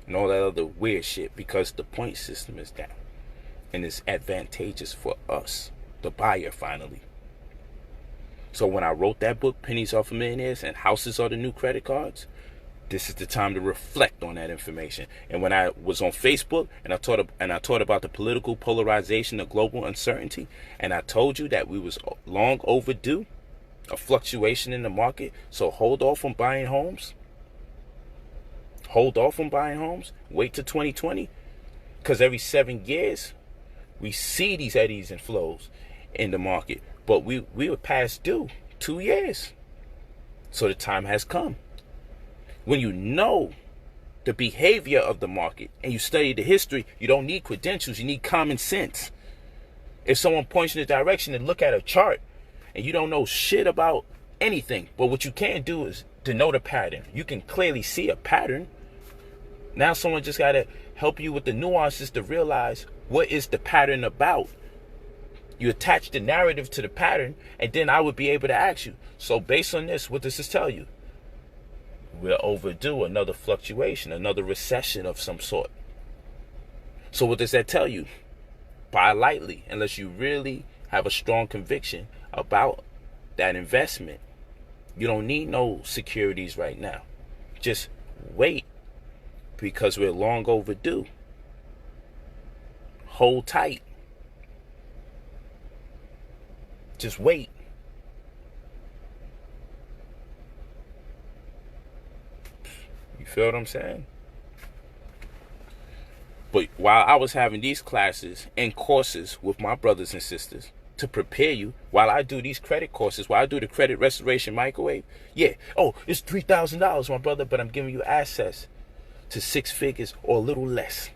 and all that other weird shit, because the point system is down. And it's advantageous for us, the buyer, finally. So when I wrote that book, Pennies Are for Millionaires and Houses Are the New Credit Cards, this is the time to reflect on that information. And when I was on Facebook and I taught about the political polarization, the global uncertainty, and I told you that we was long overdue a fluctuation in the market. So hold off on buying homes. Hold off on buying homes. Wait till 2020, because every 7 years we see these eddies and flows in the market. But we were past due 2 years. So the time has come. When you know the behavior of the market and you study the history, you don't need credentials, you need common sense. If someone points in the direction and look at a chart and you don't know shit about anything, but what you can do is to know the pattern. You can clearly see a pattern. Now someone just got to help you with the nuances to realize what is the pattern about. You attach the narrative to the pattern, and then I would be able to ask you, so based on this, what does this tell you? We're overdue another fluctuation, another recession of some sort. So what does that tell you? Buy lightly, unless you really have a strong conviction about that investment. You don't need no securities right now. Just wait, because we're long overdue. Hold tight. Just wait. You feel what I'm saying? But while I was having these classes and courses with my brothers and sisters to prepare you, while I do these credit courses, while I do the credit restoration microwave, yeah, oh, it's $3,000, my brother, but I'm giving you access to 6 figures or a little less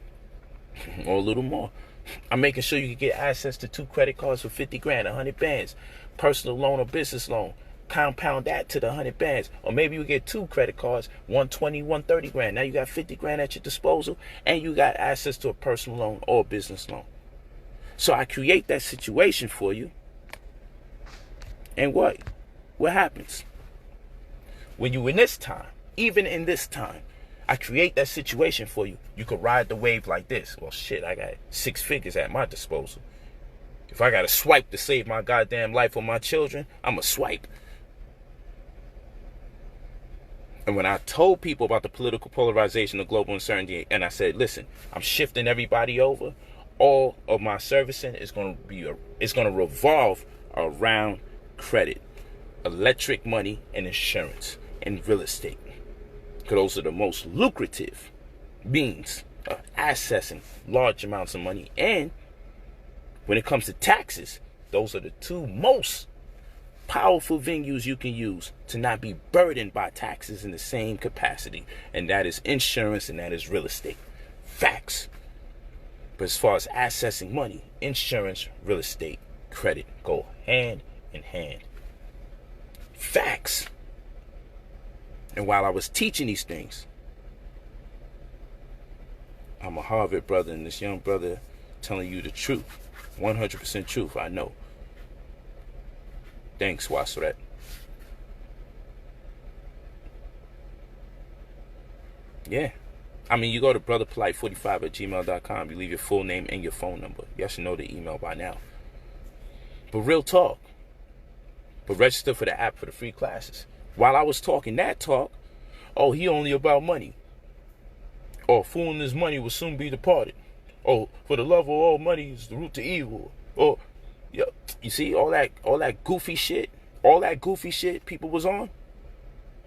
or a little more. I'm making sure you can get access to 2 credit cards for 50 grand, 100 bands, personal loan or business loan. Compound that to the 100 bands. Or maybe you get 2 credit cards, 120, 130 grand. Now you got 50 grand at your disposal, and you got access to a personal loan or a business loan. So I create that situation for you. And what happens? When you in this time, even in this time, I create that situation for you. You could ride the wave like this. Well, shit, I got 6 figures at my disposal. If I got to swipe to save my goddamn life or my children, I'm a swipe. And when I told people about the political polarization, the global uncertainty, and I said, listen, I'm shifting everybody over, all of my servicing is going to revolve around credit, electric money, and insurance, and real estate. Because those are the most lucrative means of accessing large amounts of money. And when it comes to taxes, those are the 2 most powerful venues you can use to not be burdened by taxes in the same capacity. And that is insurance and that is real estate. Facts. But as far as accessing money, insurance, real estate, credit go hand in hand. Facts. And while I was teaching these things, I'm a Harvard brother, and this young brother telling you the truth. 100% truth, I know. Thanks, Wasret. Yeah. I mean, you go to brotherpolight45@gmail.com. You leave your full name and your phone number. You should know the email by now. But real talk. But register for the app for the free classes. While I was talking that talk, oh, he only about money. Or fooling his money will soon be departed. Oh, for the love of all money is the root to evil. Or, yeah, you see all that goofy shit, people was on,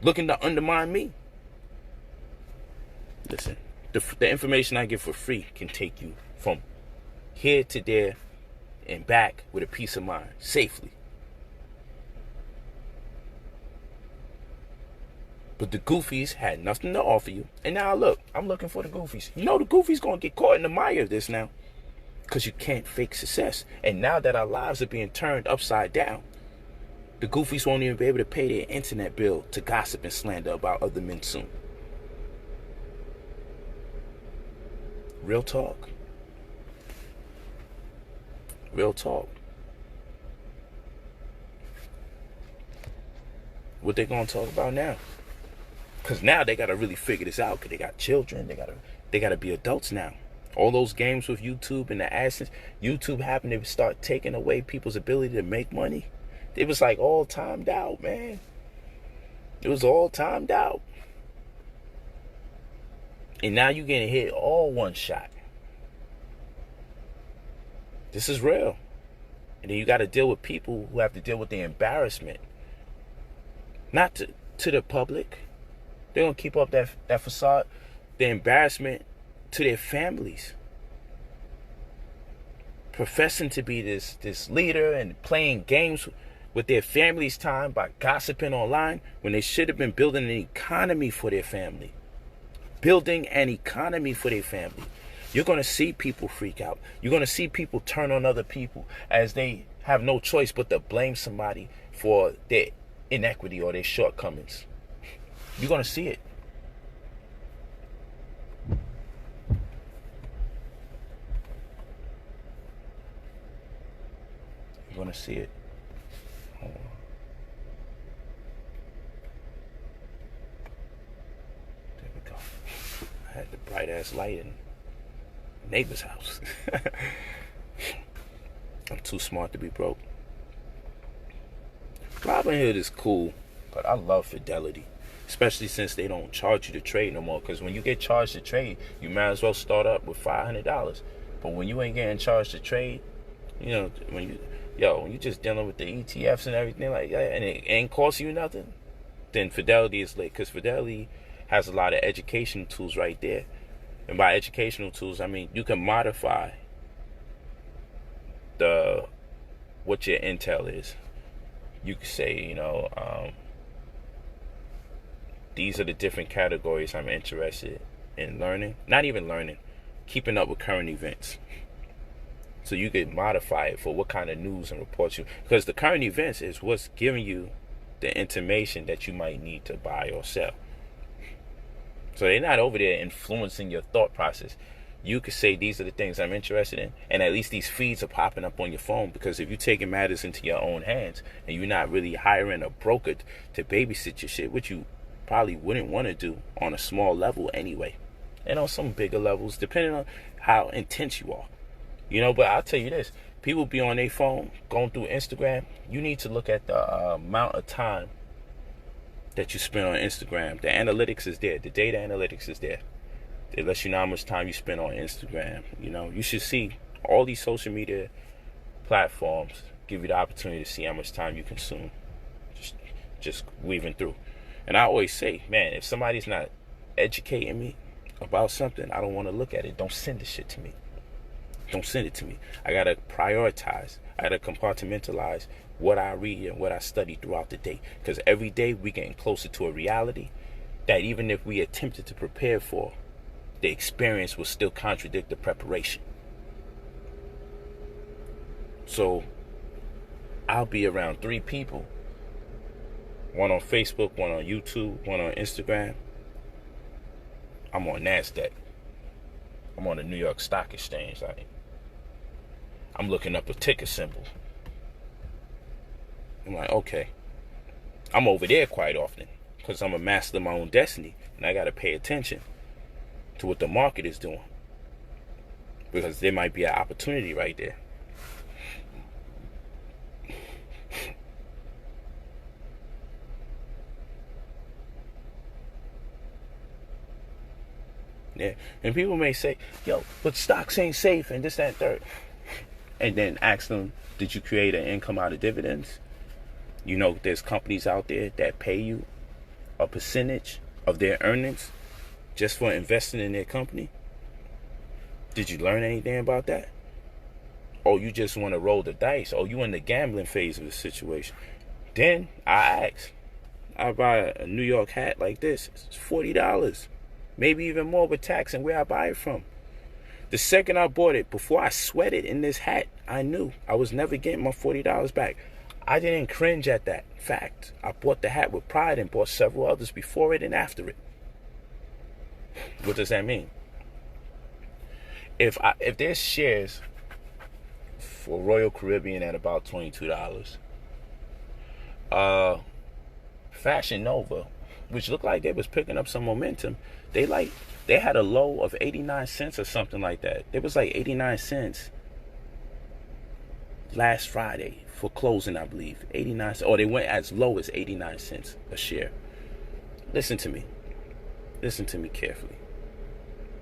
looking to undermine me. Listen, the information I give for free can take you from here to there and back with a peace of mind, safely. But the goofies had nothing to offer you. And now look, I'm looking for the goofies. You know the goofies gonna get caught in the mire of this now. Because you can't fake success. And now that our lives are being turned upside down, the goofies won't even be able to pay their internet bill to gossip and slander about other men soon. Real talk. Real talk. What they gonna talk about now? Because now they got to really figure this out, because they got children. They got to be adults now. All those games with YouTube and the AdSense, YouTube happened to start taking away people's ability to make money. It was like all timed out, man. It was all timed out. And now you getting hit all one shot. This is real. And then you got to deal with people who have to deal with the embarrassment. Not to the public. They're going to keep up that facade. The embarrassment to their families. Professing to be this leader and playing games with their family's time by gossiping online when they should have been building an economy for their family. Building an economy for their family. You're going to see people freak out. You're going to see people turn on other people as they have no choice but to blame somebody for their inequity or their shortcomings. You're going to see it. You're going to see it. Hold on. There we go. I had the bright ass light in neighbor's house. I'm too smart to be broke. Robinhood is cool, but I love Fidelity. Especially since they don't charge you to trade no more. Because when you get charged to trade, you might as well start up with $500. But when you ain't getting charged to trade, you know, when you just dealing with the ETFs and everything like that, and it ain't cost you nothing, then Fidelity is lit. Because Fidelity has a lot of educational tools right there. And by educational tools, I mean you can modify what your intel is. You could say, these are the different categories I'm interested in learning. Not even learning, keeping up with current events. So you could modify it for what kind of news and reports you, because the current events is what's giving you the information that you might need to buy or sell. So they're not over there influencing your thought process. You could say these are the things I'm interested in, and at least these feeds are popping up on your phone. Because if you're taking matters into your own hands and you're not really hiring a broker to babysit your shit, which you probably wouldn't want to do on a small level anyway, and on some bigger levels, depending on how intense you are. But I'll tell you this, people be on their phone going through Instagram. You need to look at the amount of time that you spend on Instagram. The analytics is there. The data analytics is there. It lets you know how much time you spend on Instagram. You should see all these social media platforms give you the opportunity to see how much time you consume. Just weaving through. And I always say, man, if somebody's not educating me about something, I don't want to look at it. Don't send the shit to me. Don't send it to me. I got to prioritize. I got to compartmentalize what I read and what I study throughout the day. Because every day we're getting closer to a reality that even if we attempted to prepare for, the experience will still contradict the preparation. So I'll be around 3 people. One on Facebook, one on YouTube, one on Instagram. I'm on NASDAQ. I'm on the New York Stock Exchange. I'm looking up a ticker symbol. I'm like, okay. I'm over there quite often because I'm a master of my own destiny, and I got to pay attention to what the market is doing, because there might be an opportunity right there. Yeah, and people may say, yo, but stocks ain't safe and this, that, and third. And then ask them, did you create an income out of dividends? There's companies out there that pay you a percentage of their earnings just for investing in their company. Did you learn anything about that? Or you just want to roll the dice? Or you in the gambling phase of the situation? Then I buy a New York hat like this. It's $40. Maybe even more with tax and where I buy it from. The second I bought it, before I sweated in this hat, I knew I was never getting my $40 back. I didn't cringe at that fact. I bought the hat with pride and bought several others before it and after it. What does that mean? If there's shares for Royal Caribbean at about $22, Fashion Nova, which looked like they was picking up some momentum, they had a low of 89 cents or something like that. It was like 89 cents last Friday for closing, I believe, 89 cents, or they went as low as 89 cents a share. Listen to me. Listen to me carefully.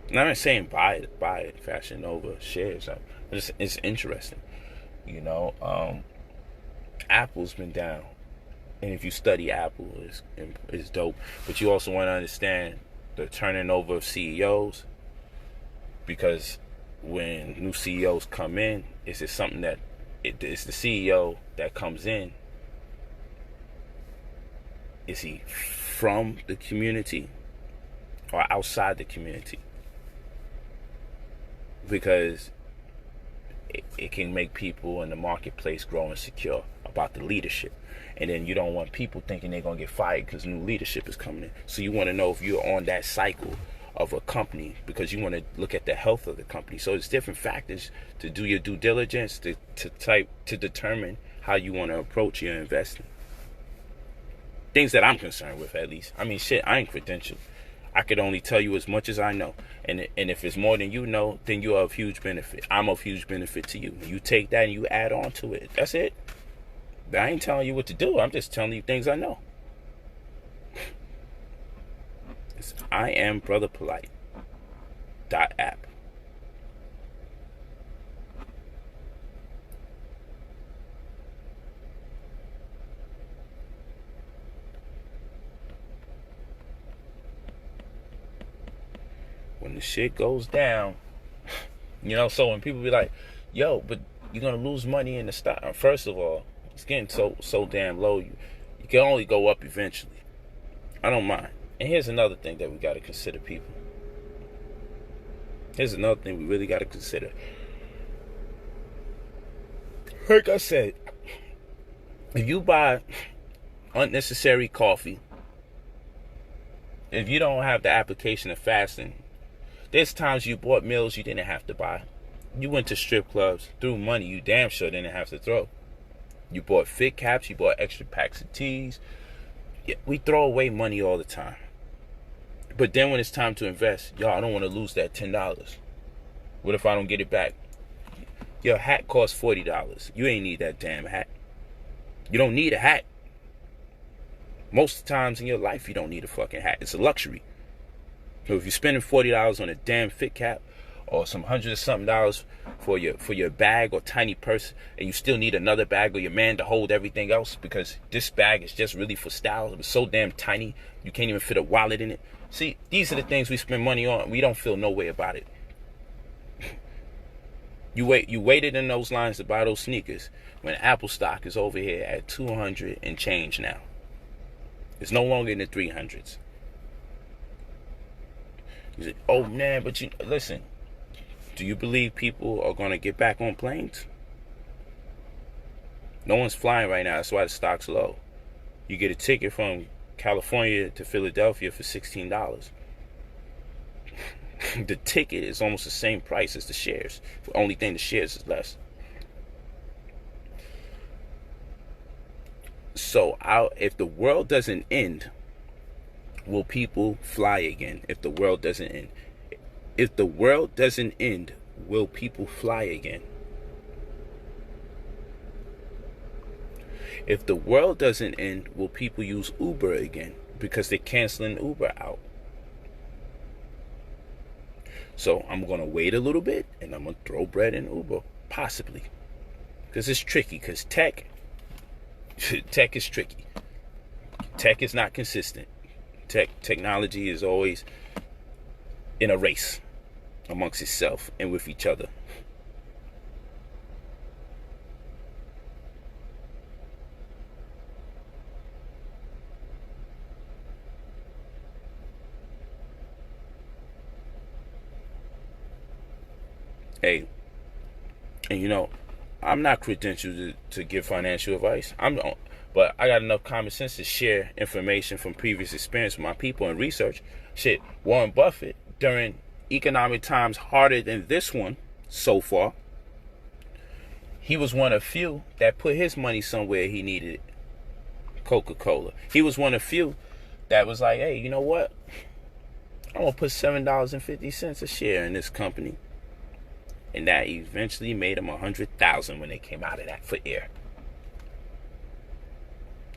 And I'm not saying buy it, Fashion Nova shares. It's interesting. You know, Apple's been down. And if you study Apple, it's dope. But you also want to understand the turning over of CEOs. Because when new CEOs come in, is it something that it's the CEO that comes in? Is he from the community or outside the community? Because it can make people in the marketplace grow insecure about the leadership. And then you don't want people thinking they're going to get fired because new leadership is coming in. So you want to know if you're on that cycle of a company, because you want to look at the health of the company. So it's different factors to do your due diligence to determine how you want to approach your investing. Things that I'm concerned with, at least. I mean, shit, I ain't credentialed. I could only tell you as much as I know. And if it's more than you know, then you're of huge benefit. I'm of huge benefit to you. You take that and you add on to it. That's it. I ain't telling you what to do. I'm just telling you things I know. I am brotherpolight. .app. When the shit goes down, you know, so when people be like, yo, but you're going to lose money in the stock. First of all, it's getting so damn low. You can only go up eventually. I don't mind. And here's another thing that we got to consider, people. Here's another thing we really got to consider. Like I said, if you buy unnecessary coffee, if you don't have the application of fasting, there's times you bought meals you didn't have to buy. You went to strip clubs, threw money you damn sure didn't have to throw. You bought fit caps, you bought extra packs of teas. Yeah, we throw away money all the time. But then when it's time to invest, y'all, I don't want to lose that $10. What if I don't get it back? Your hat costs $40. You ain't need that damn hat. You don't need a hat. Most of the times in your life, you don't need a fucking hat. It's a luxury. So if you're spending $40 on a damn fit cap, or some $100-something for your bag or tiny purse, and you still need another bag or your man to hold everything else because this bag is just really for style. It was so damn tiny you can't even fit a wallet in it. See, these are the things we spend money on. We don't feel no way about it. You waited in those lines to buy those sneakers when Apple stock is over here at 200 and change now. It's no longer in the 300s. You say, oh man, but listen. Do you believe people are going to get back on planes? No one's flying right now. That's why the stock's low. You get a ticket from California to Philadelphia for $16. The ticket is almost the same price as the shares. The only thing, the shares is less. So if the world doesn't end, will people fly again? If the world doesn't end. If the world doesn't end, will people fly again? If the world doesn't end, will people use Uber again? Because they're canceling Uber out. So I'm going to wait a little bit and I'm going to throw bread in Uber. Possibly. Because it's tricky. Because tech is tricky. Tech is not consistent. Technology is always in a race amongst itself and with each other. Hey, and you know, I'm not credentialed to give financial advice. But I got enough common sense to share information from previous experience with my people and research. Shit, Warren Buffett, during economic times harder than this one so far, he was one of few that put his money somewhere he needed it. Coca-Cola. He was one of few that was like, hey, you know what? I'm going to put $7.50 a share in this company. And that eventually made him 100,000 when they came out of that for air.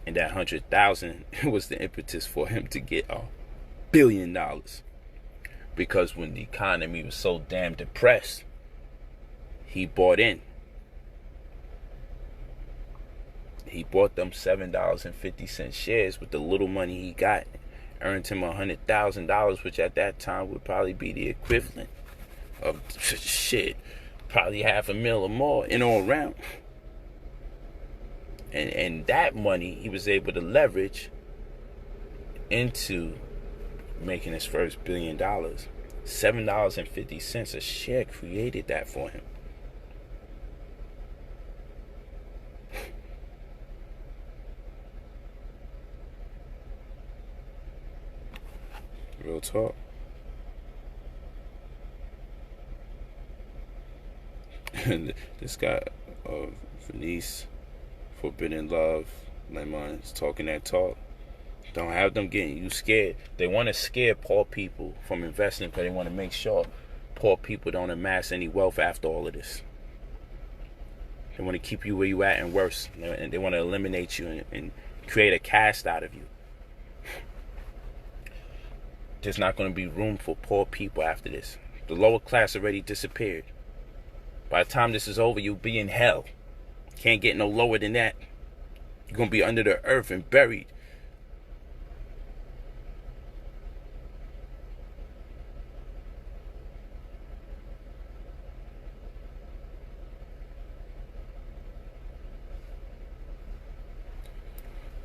And that 100,000 was the impetus for him to get $1 billion. Because when the economy was so damn depressed, he bought in. He bought them $7.50 shares with the little money he got. Earned him $100,000, which at that time would probably be the equivalent of shit, probably $500,000 or more in all round. And that money he was able to leverage into making his first $1 billion. $7.50 a share created that for him. Real talk. And this guy, Venice, Forbidden Love, Lemon, is talking that talk. Don't have them getting you scared. They want to scare poor people from investing because they want to make sure poor people don't amass any wealth after all of this. They want to keep you where you at and worse. And they want to eliminate you and create a caste out of you. There's not going to be room for poor people after this. The lower class already disappeared. By the time this is over, you'll be in hell. Can't get no lower than that. You're going to be under the earth and buried.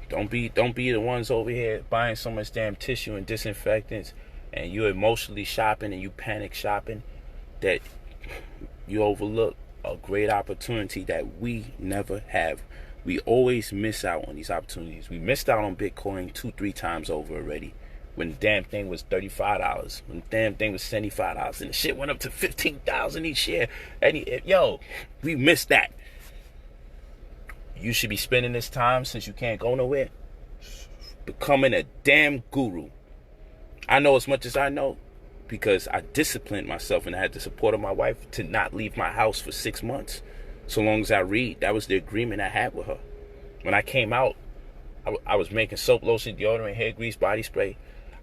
Don't be the ones over here buying so much damn tissue and disinfectants, and you're emotionally shopping and you panic shopping, that you overlook a great opportunity that we never have. We always miss out on these opportunities. We missed out on Bitcoin 2-3 times over already. When the damn thing was $35, when the damn thing was $75, and the shit went up to $15,000 each year. We missed that. You should be spending this time, since you can't go nowhere, becoming a damn guru. I know as much as I know because I disciplined myself and I had the support of my wife to not leave my house for 6 months. So long as I read. That was the agreement I had with her. When I came out, I was making soap, lotion, deodorant, hair grease, body spray.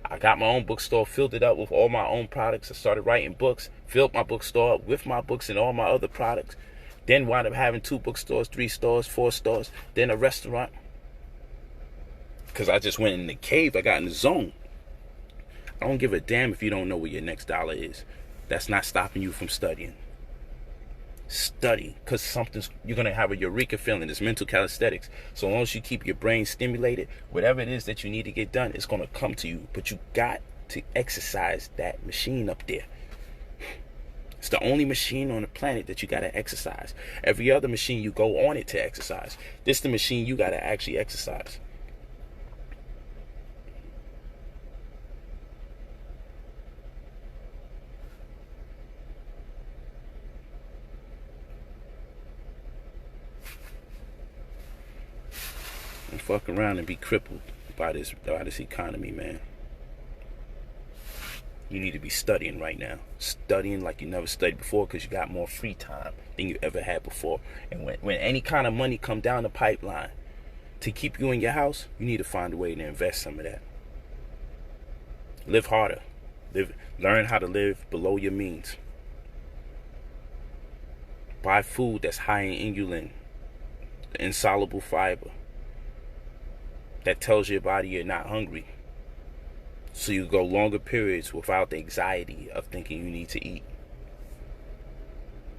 I got my own bookstore, filled it up with all my own products. I started writing books, filled my bookstore up with my books and all my other products. Then wound up having 2 bookstores, 3 stores, 4 stores, then a restaurant. Because I just went in the cave. I got in the zone. I don't give a damn if you don't know where your next dollar is. That's not stopping you from studying. Study, because you're going to have a eureka feeling. It's mental calisthenics. So long as you keep your brain stimulated, whatever it is that you need to get done, it's going to come to you. But you got to exercise that machine up there. It's the only machine on the planet that you got to exercise. Every other machine, you go on it to exercise. This is the machine you got to actually exercise. And fuck around and be crippled by this economy, man. You need to be studying right now. Studying like you never studied before, because you got more free time than you ever had before. And when any kind of money come down the pipeline to keep you in your house, you need to find a way to invest some of that. Live harder. Learn how to live below your means. Buy food that's high in inulin, the insoluble fiber, that tells your body you're not hungry. So you go longer periods without the anxiety of thinking you need to eat.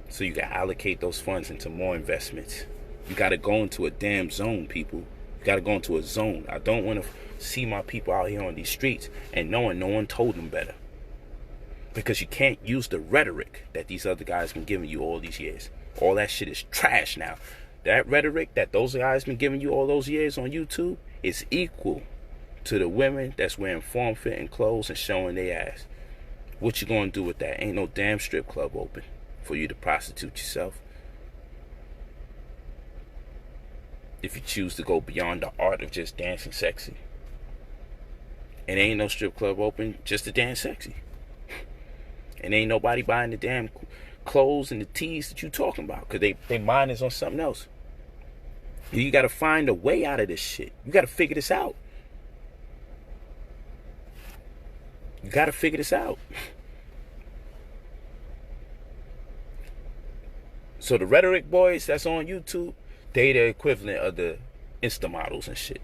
So you can allocate those funds into more investments. You got to go into a damn zone, people. You got to go into a zone. I don't want to see my people out here on these streets and knowing no one told them better. Because you can't use the rhetoric that these other guys been giving you all these years. All that shit is trash now. That rhetoric that those guys been giving you all those years on YouTube is equal to the women that's wearing form-fitting clothes and showing their ass. What you gonna do with that? Ain't no damn strip club open for you to prostitute yourself. If you choose to go beyond the art of just dancing sexy. And ain't no strip club open just to dance sexy. And ain't nobody buying the damn clothes and the teas that you talking about, because they mind is on something else. You got to find a way out of this shit. You got to figure this out. You got to figure this out. So the rhetoric boys that's on YouTube, they the equivalent of the Insta models and shit.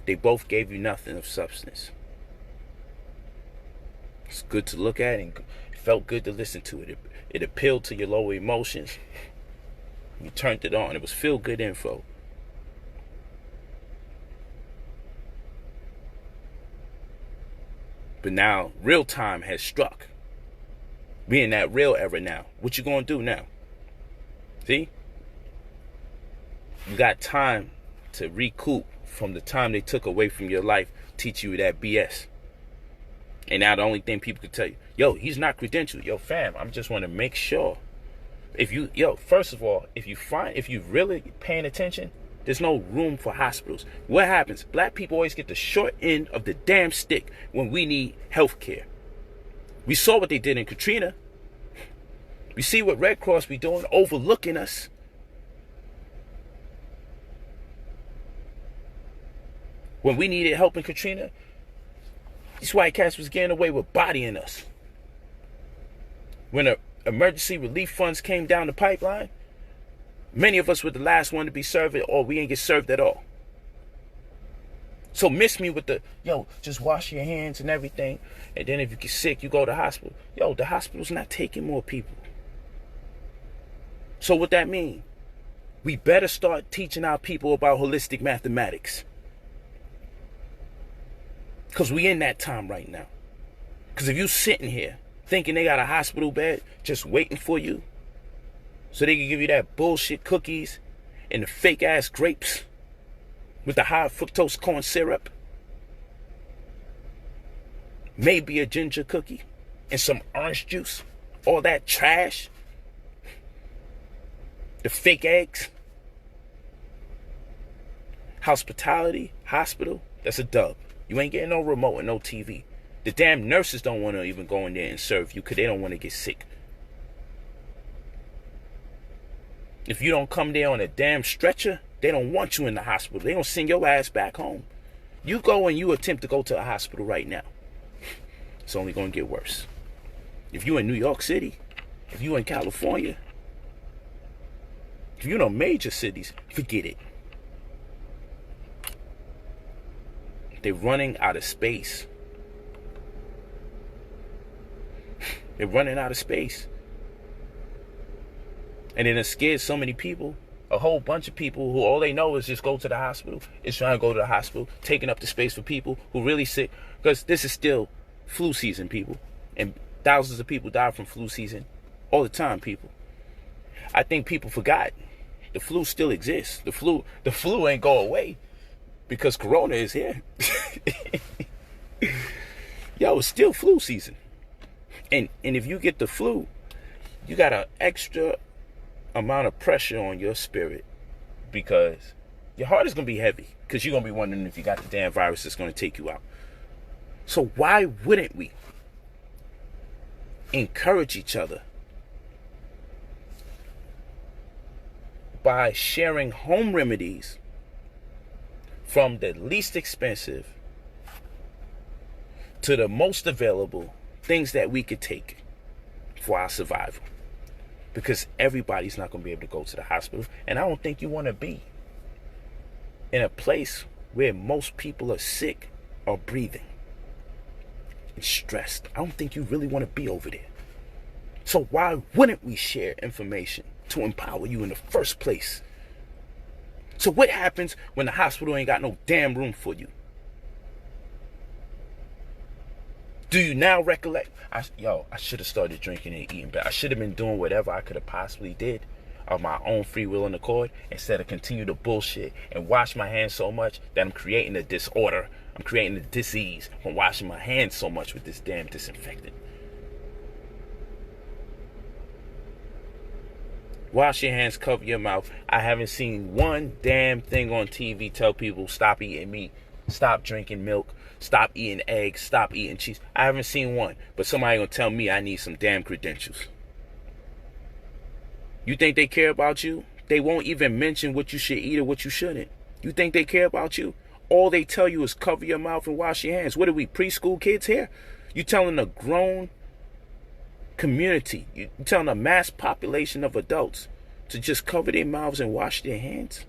They both gave you nothing of substance. It's good to look at and it felt good to listen to it. It appealed to your lower emotions. You turned it on. It was feel good info. But now real time has struck. We in that real era now. What you gonna do now? See? You got time to recoup from the time they took away from your life, teach you that BS. And now the only thing people can tell you, yo, he's not credentialed. Yo, fam, I just want to make sure. First of all, if you really paying attention, there's no room for hospitals. What happens? Black people always get the short end of the damn stick when we need health care. We saw what they did in Katrina. We see what Red Cross be doing, overlooking us. When we needed help in Katrina, these white cats was getting away with bodying us. When the emergency relief funds came down the pipeline, many of us were the last one to be served, or we ain't get served at all. So miss me with the, just wash your hands and everything. And then if you get sick, you go to the hospital. The hospital's not taking more people. So what that mean? We better start teaching our people about holistic mathematics. Because we in that time right now. Because if you sitting here thinking they got a hospital bed just waiting for you so they can give you that bullshit cookies and the fake ass grapes with the high fructose corn syrup, maybe a ginger cookie and some orange juice, all that trash, the fake eggs, hospitality, hospital, that's a dub. You ain't getting no remote and no TV. The damn nurses don't want to even go in there and serve you because they don't want to get sick. If you don't come there on a damn stretcher, they don't want you in the hospital. They don't send your ass back home. You go and you attempt to go to a hospital right now. It's only going to get worse. If you in New York City, if you in California, if you in major cities, forget it. They're running out of space. They're running out of space. And then it scares so many people, a whole bunch of people who all they know is just go to the hospital, is trying to go to the hospital, taking up the space for people who really sick. Because this is still flu season, people. And thousands of people die from flu season all the time, people. I think people forgot the flu still exists. The flu ain't go away because Corona is here. It's still flu season. And if you get the flu, you got an extra amount of pressure on your spirit because your heart is going to be heavy because you're going to be wondering if you got the damn virus that's going to take you out. So why wouldn't we encourage each other by sharing home remedies from the least expensive to the most available things that we could take for our survival? Because everybody's not going to be able to go to the hospital. And I don't think you want to be in a place where most people are sick or breathing and stressed. I don't think you really want to be over there. So why wouldn't we share information to empower you in the first place? So what happens when the hospital ain't got no damn room for you? Do you now recollect? I should have started drinking and eating better. I should have been doing whatever I could have possibly did of my own free will and accord instead of continue to bullshit and wash my hands so much that I'm creating a disorder. I'm creating a disease from washing my hands so much with this damn disinfectant. Wash your hands, cover your mouth. I haven't seen one damn thing on TV tell people stop eating meat stop drinking milk, stop eating eggs, stop eating cheese. I haven't seen one, but somebody gonna tell me I need some damn credentials. You think they care about you? They won't even mention what you should eat or what you shouldn't. You think they care about you? All they tell you is cover your mouth and wash your hands. What are we, preschool kids here? You telling a grown community, you telling a mass population of adults to just cover their mouths and wash their hands?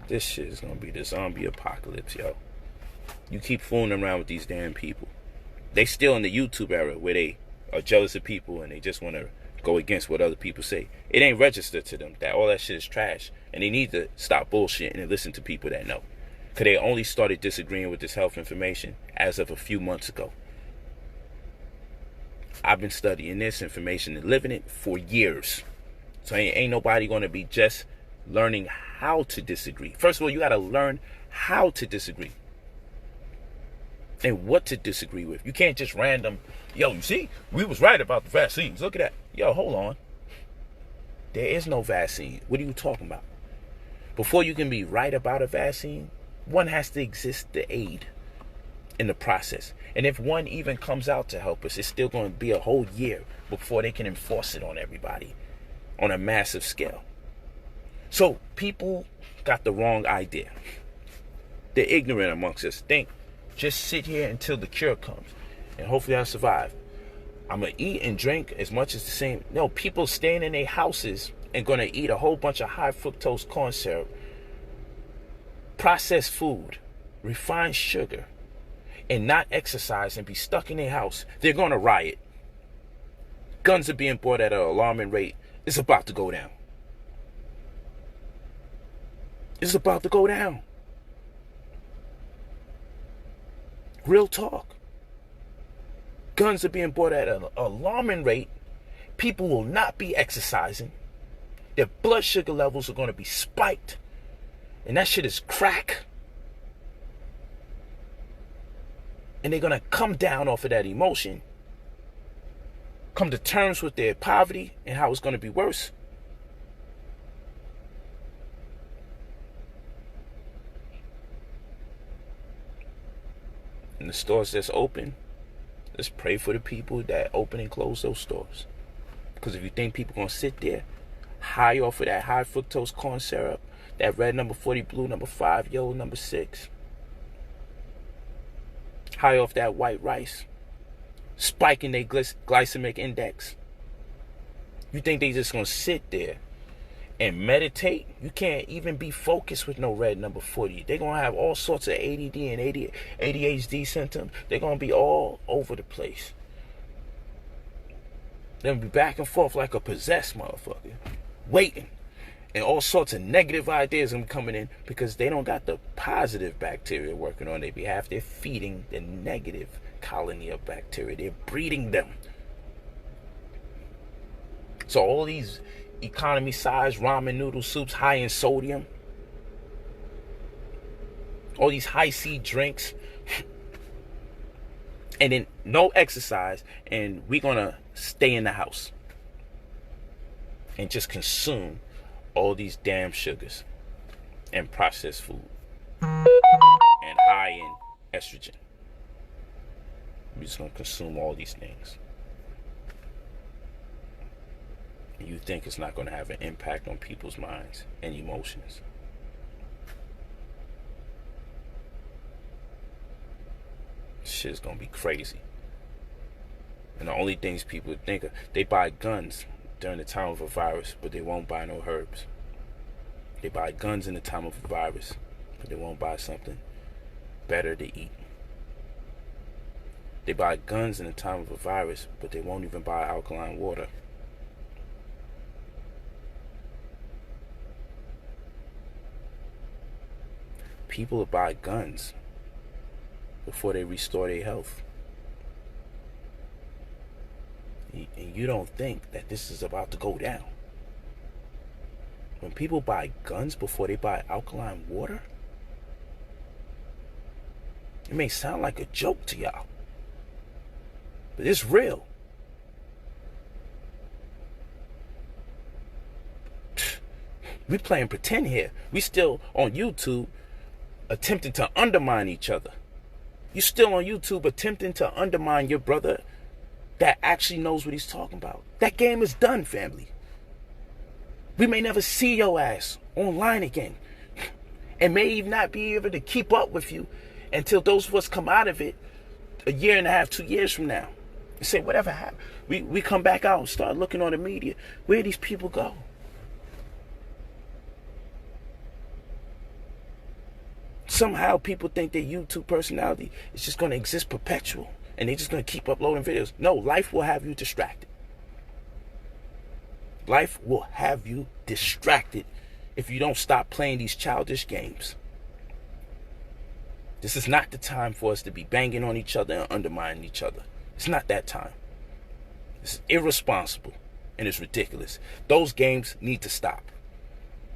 This shit is gonna be the zombie apocalypse, yo. You keep fooling around with these damn people. They still in the YouTube era where they are jealous of people and they just want to go against what other people say. It ain't registered to them that all that shit is trash, and they need to stop bullshitting and listen to people that know. Because they only started disagreeing with this health information as of a few months ago. I've been studying this information and living it for years. So ain't nobody going to be just learning how to disagree. First of all, you got to learn how to disagree and what to disagree with. You can't just random, yo, you see, we was right about the vaccines. Look at that. Yo, hold on. There is no vaccine. What are you talking about? Before you can be right about a vaccine, one has to exist to aid in the process. And if one even comes out to help us, it's still going to be a whole year before they can enforce it on everybody on a massive scale. So people got the wrong idea. They're ignorant amongst us. Think, just sit here until the cure comes, and hopefully I'll survive. I'm going to eat and drink as much as the same. No, people staying in their houses and going to eat a whole bunch of high fructose corn syrup, processed food, refined sugar, and not exercise and be stuck in their house. They're going to riot. Guns are being bought at an alarming rate. It's about to go down. It's about to go down. Real talk. Guns are being bought at an alarming rate. People will not be exercising. Their blood sugar levels are going to be spiked. And that shit is crack. And they're going to come down off of that emotion. Come to terms with their poverty and how it's going to be worse. And the stores that's open, let's pray for the people that open and close those stores. Because if you think people going to sit there high off of that high fructose corn syrup, that red number 40, blue number 5, yellow number 6, high off that white rice, spiking their glycemic index, you think they just going to sit there and meditate? You can't even be focused with no red number 40. They're going to have all sorts of ADD and ADHD symptoms. They're going to be all over the place. They're going to be back and forth like a possessed motherfucker, waiting. And all sorts of negative ideas are coming in because they don't got the positive bacteria working on their behalf. They're feeding the negative colony of bacteria. They're breeding them. So all these economy-sized ramen noodle soups high in sodium, all these high-C drinks, and then no exercise, and we're gonna stay in the house and just consume all these damn sugars and processed food and high in estrogen. We're just gonna consume all these things. And you think it's not going to have an impact on people's minds and emotions. Shit is going to be crazy. And the only things people think of, they buy guns during the time of a virus, but they won't buy no herbs. They buy guns in the time of a virus, but they won't buy something better to eat. They buy guns in the time of a virus, but they won't even buy alkaline water. People will buy guns before they restore their health. And you don't think that this is about to go down. When people buy guns before they buy alkaline water, it may sound like a joke to y'all, but it's real. We playing pretend here. We still on YouTube attempting to undermine each other. You still on YouTube attempting to undermine your brother that actually knows what he's talking about. That game is done, family. We may never see your ass online again, and may even not be able to keep up with you until those of us come out of it a year and a half, 2 years from now. And say, whatever happened? We come back out and start looking on the media. Where these people go? Somehow people think their YouTube personality is just going to exist perpetual, and they're just going to keep uploading videos. No, life will have you distracted. Life will have you distracted if you don't stop playing these childish games. This is not the time for us to be banging on each other and undermining each other. It's not that time. It's irresponsible and it's ridiculous. Those games need to stop.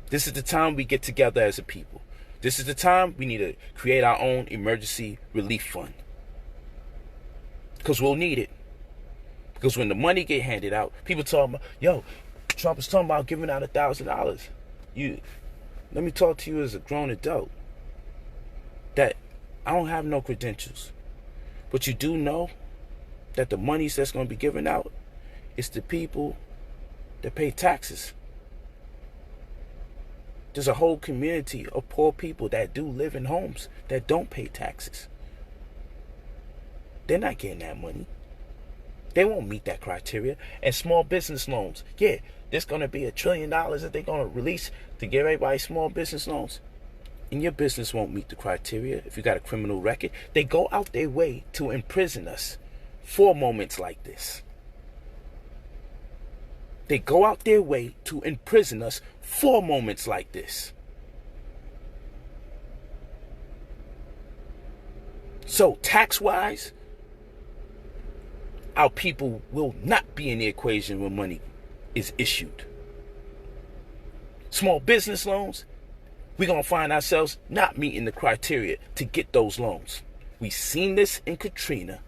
This is the time we get together as a people. This is the time we need to create our own emergency relief fund. Because we'll need it. Because when the money get handed out, people talking about, yo, Trump is talking about giving out $1,000. Let me talk to you as a grown adult. That I don't have no credentials. But you do know that the monies that's going to be given out is the people that pay taxes. There's a whole community of poor people that do live in homes that don't pay taxes. They're not getting that money. They won't meet that criteria. And small business loans. Yeah, there's going to be $1 trillion that they're going to release to give everybody small business loans. And your business won't meet the criteria if you got a criminal record. They go out their way to imprison us for moments like this. They go out their way to imprison us for moments like this. So tax-wise, our people will not be in the equation when money is issued. Small business loans, we're going to find ourselves not meeting the criteria to get those loans. We've seen this in Katrina.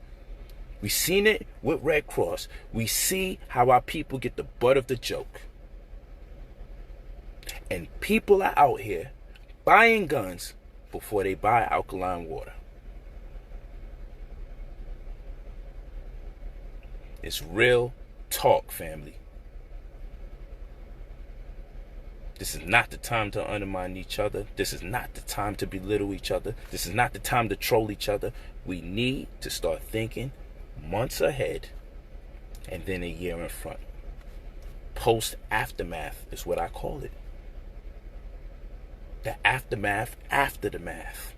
We've seen it with Red Cross. We see how our people get the butt of the joke. And people are out here buying guns before they buy alkaline water. It's real talk, family. This is not the time to undermine each other. This is not the time to belittle each other. This is not the time to troll each other. We need to start thinking months ahead and then a year in front. Post-aftermath is what I call it. The aftermath after the math.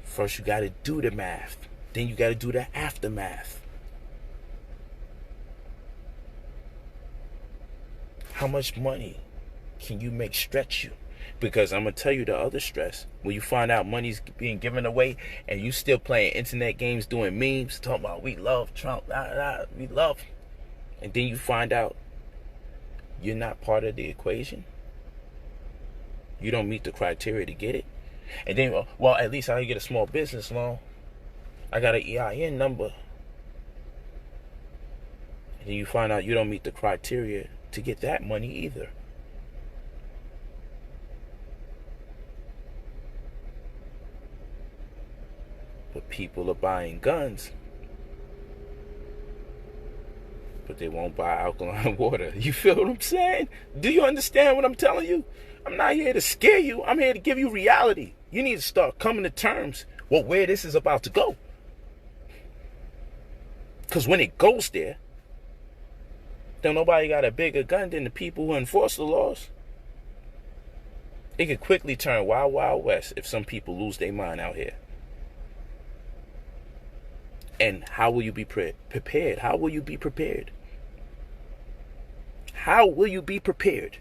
First you got to do the math. Then you got to do the aftermath. How much money can you make stretch you? Because I'm going to tell you the other stress. When you find out money's being given away and you still playing internet games, doing memes, talking about we love Trump, we love him. And then you find out you're not part of the equation. You don't meet the criteria to get it. And then, well, at least I get a small business loan. I got an EIN number. And then you find out you don't meet the criteria to get that money either. But people are buying guns, but they won't buy alkaline water. You feel what I'm saying? Do you understand what I'm telling you? I'm not here to scare you. I'm here to give you reality. You need to start coming to terms with where this is about to go. Because when it goes there, then nobody got a bigger gun than the people who enforce the laws. It could quickly turn wild, wild west if some people lose their mind out here. And how will you be prepared? How will you be prepared? How will you be prepared?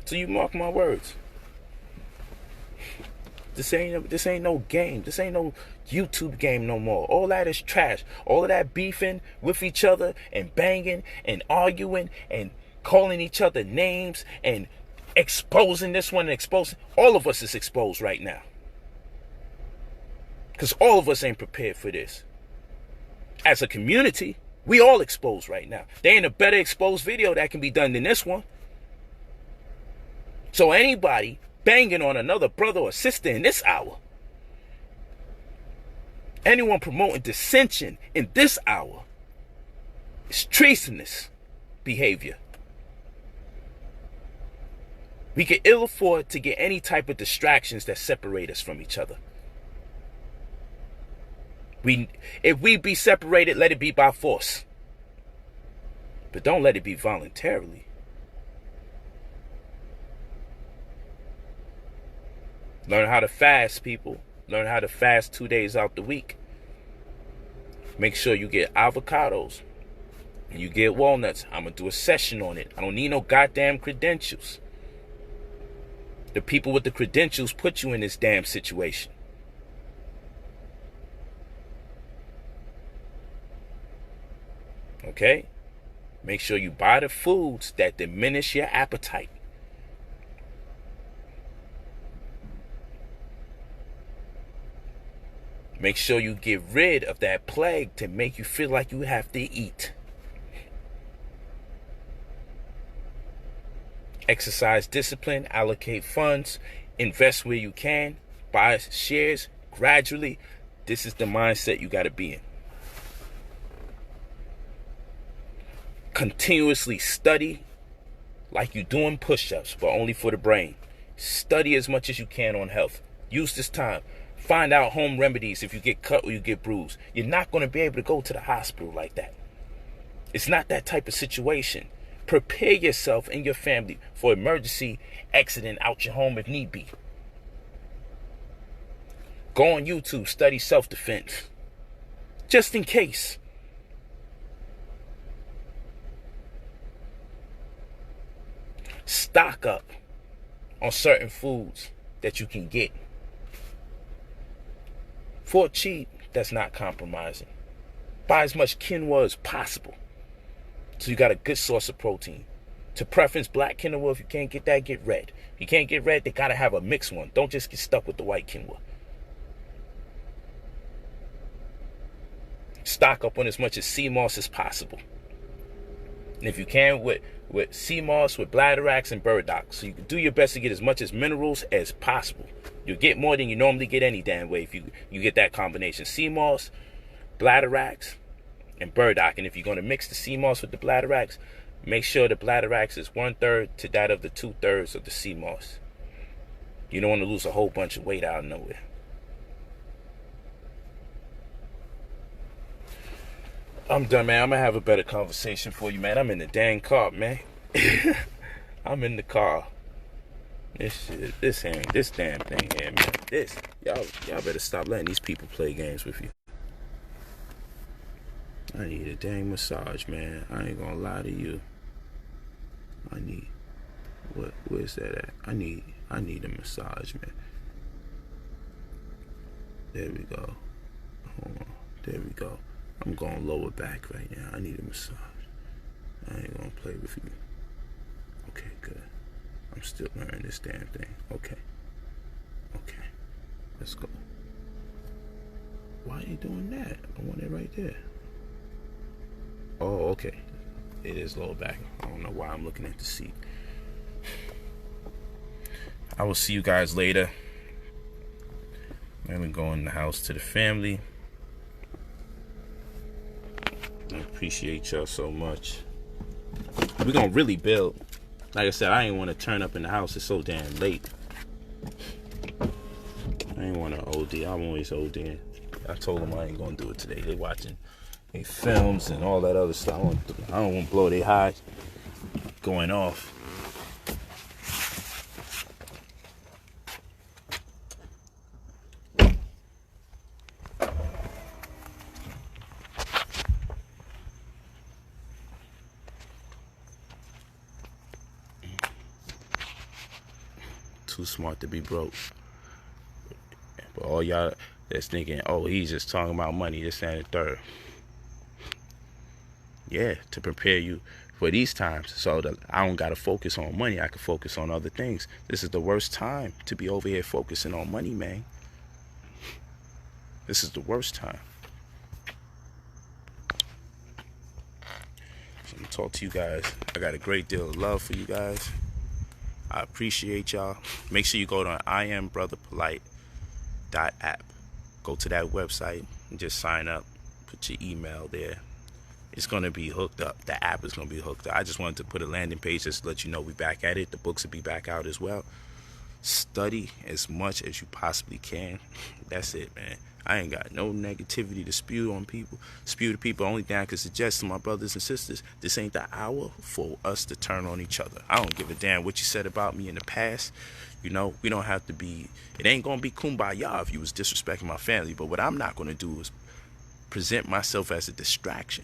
So you mark my words. This ain't no game. This ain't no YouTube game no more. All that is trash. All of that beefing with each other and banging and arguing and calling each other names and exposing this one and exposing. All of us is exposed right now. Because all of us ain't prepared for this. As a community, We all exposed right now. There ain't a better exposed video that can be done than this one. So anybody banging on another brother or sister in this hour, anyone promoting dissension in this hour, is treasonous behavior. We can ill afford to get any type of distractions that separate us from each other. If we be separated, let it be by force. But don't let it be voluntarily. Learn how to fast, people. Learn how to fast 2 days out the week. Make sure you get avocados and you get walnuts. I'm going to do a session on it. I don't need no goddamn credentials. The people with the credentials put you in this damn situation. Okay? Make sure you buy the foods that diminish your appetite. Make sure you get rid of that plague to make you feel like you have to eat. Exercise discipline, allocate funds, invest where you can, buy shares gradually. This is the mindset you got to be in. Continuously study like you're doing push-ups, but only for the brain. Study as much as you can on health. Use this time. Find out home remedies if you get cut or you get bruised. You're not going to be able to go to the hospital like that. It's not that type of situation. Prepare yourself and your family for emergency exiting out your home if need be. Go on YouTube, study self-defense. Just in case. Stock up on certain foods that you can get for cheap. That's not compromising. Buy as much quinoa as possible, so you got a good source of protein. To preference black quinoa. If you can't get that, get red. If you can't get red, they gotta have a mixed one. Don't just get stuck with the white quinoa. Stock up on as much as sea moss as possible. And if you can, with sea moss, with bladderwracks and burdock. So you can do your best to get as much as minerals as possible. You'll get more than you normally get any damn way if you get that combination. Sea moss, bladderwracks, and burdock. And if you're going to mix the sea moss with the bladderwracks, make sure the bladderwracks is 1/3 to that of the 2/3 of the sea moss. You don't want to lose a whole bunch of weight out of nowhere. I'm done, man. I'm going to have a better conversation for you, man. I'm in the dang car, man. I'm in the car. This damn thing here, man. Y'all better stop letting these people play games with you. I need a dang massage, man. I ain't going to lie to you. I need, where's that at? I need a massage, man. There we go. Hold on. There we go. I'm going lower back right now. I need a massage. I ain't gonna play with you. Okay, good. I'm still learning this damn thing. Okay. Let's go. Why are you doing that? I want it right there. Oh, okay. It is lower back. I don't know why I'm looking at the seat. I will see you guys later. I'm gonna go in the house to the family. I appreciate y'all so much. We're gonna really build. Like I said, I ain't want to turn up in the house. It's so damn late. I ain't want to OD. I'm always ODing. I told them I ain't gonna do it today. They watching their films and all that other stuff. I don't want to blow their high going off. Too smart to be broke. But all y'all that's thinking, oh, he's just talking about money, this, and the third. Yeah, to prepare you for these times, so that I don't gotta focus on money. I can focus on other things. This is the worst time to be over here focusing on money, man. This is the worst time. So I'm gonna talk to you guys. I got a great deal of love for you guys. I appreciate y'all. Make sure you go to iambrotherpolight.app. Go to that website and just sign up. Put your email there. It's gonna be hooked up. The app is gonna be hooked up. I just wanted to put a landing page just to let you know we back at it. The books will be back out as well. Study as much as you possibly can. That's it, man. I ain't got no negativity to spew on people. Spew to people. Only thing I can suggest to my brothers and sisters, this ain't the hour for us to turn on each other. I don't give a damn what you said about me in the past. You know, we don't have to be, it ain't gonna be kumbaya if you was disrespecting my family. But what I'm not gonna do is present myself as a distraction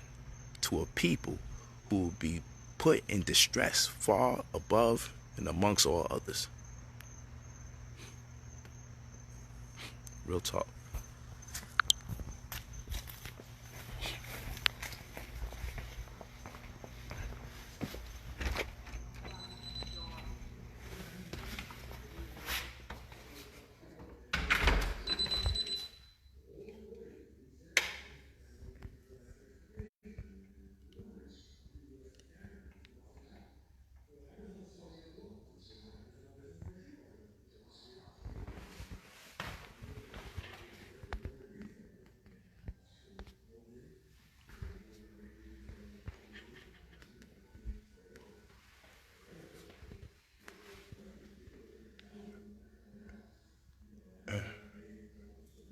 to a people who will be put in distress far above and amongst all others. Real talk.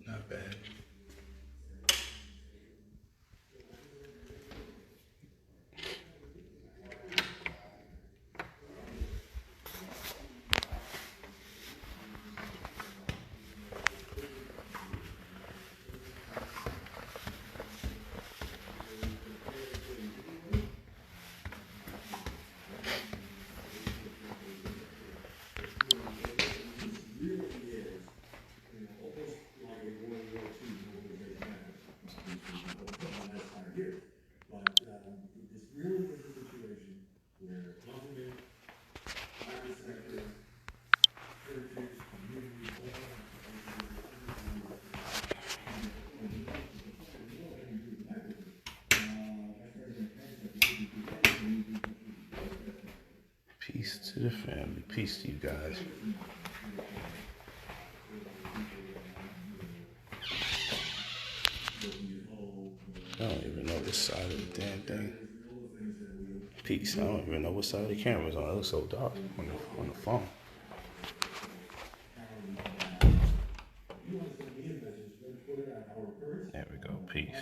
Not bad. Peace to the family. Peace to you guys. I don't even know the side of the damn thing. Peace. I don't even know what side of the camera's on. It looks so dark on the phone. There we go. Peace.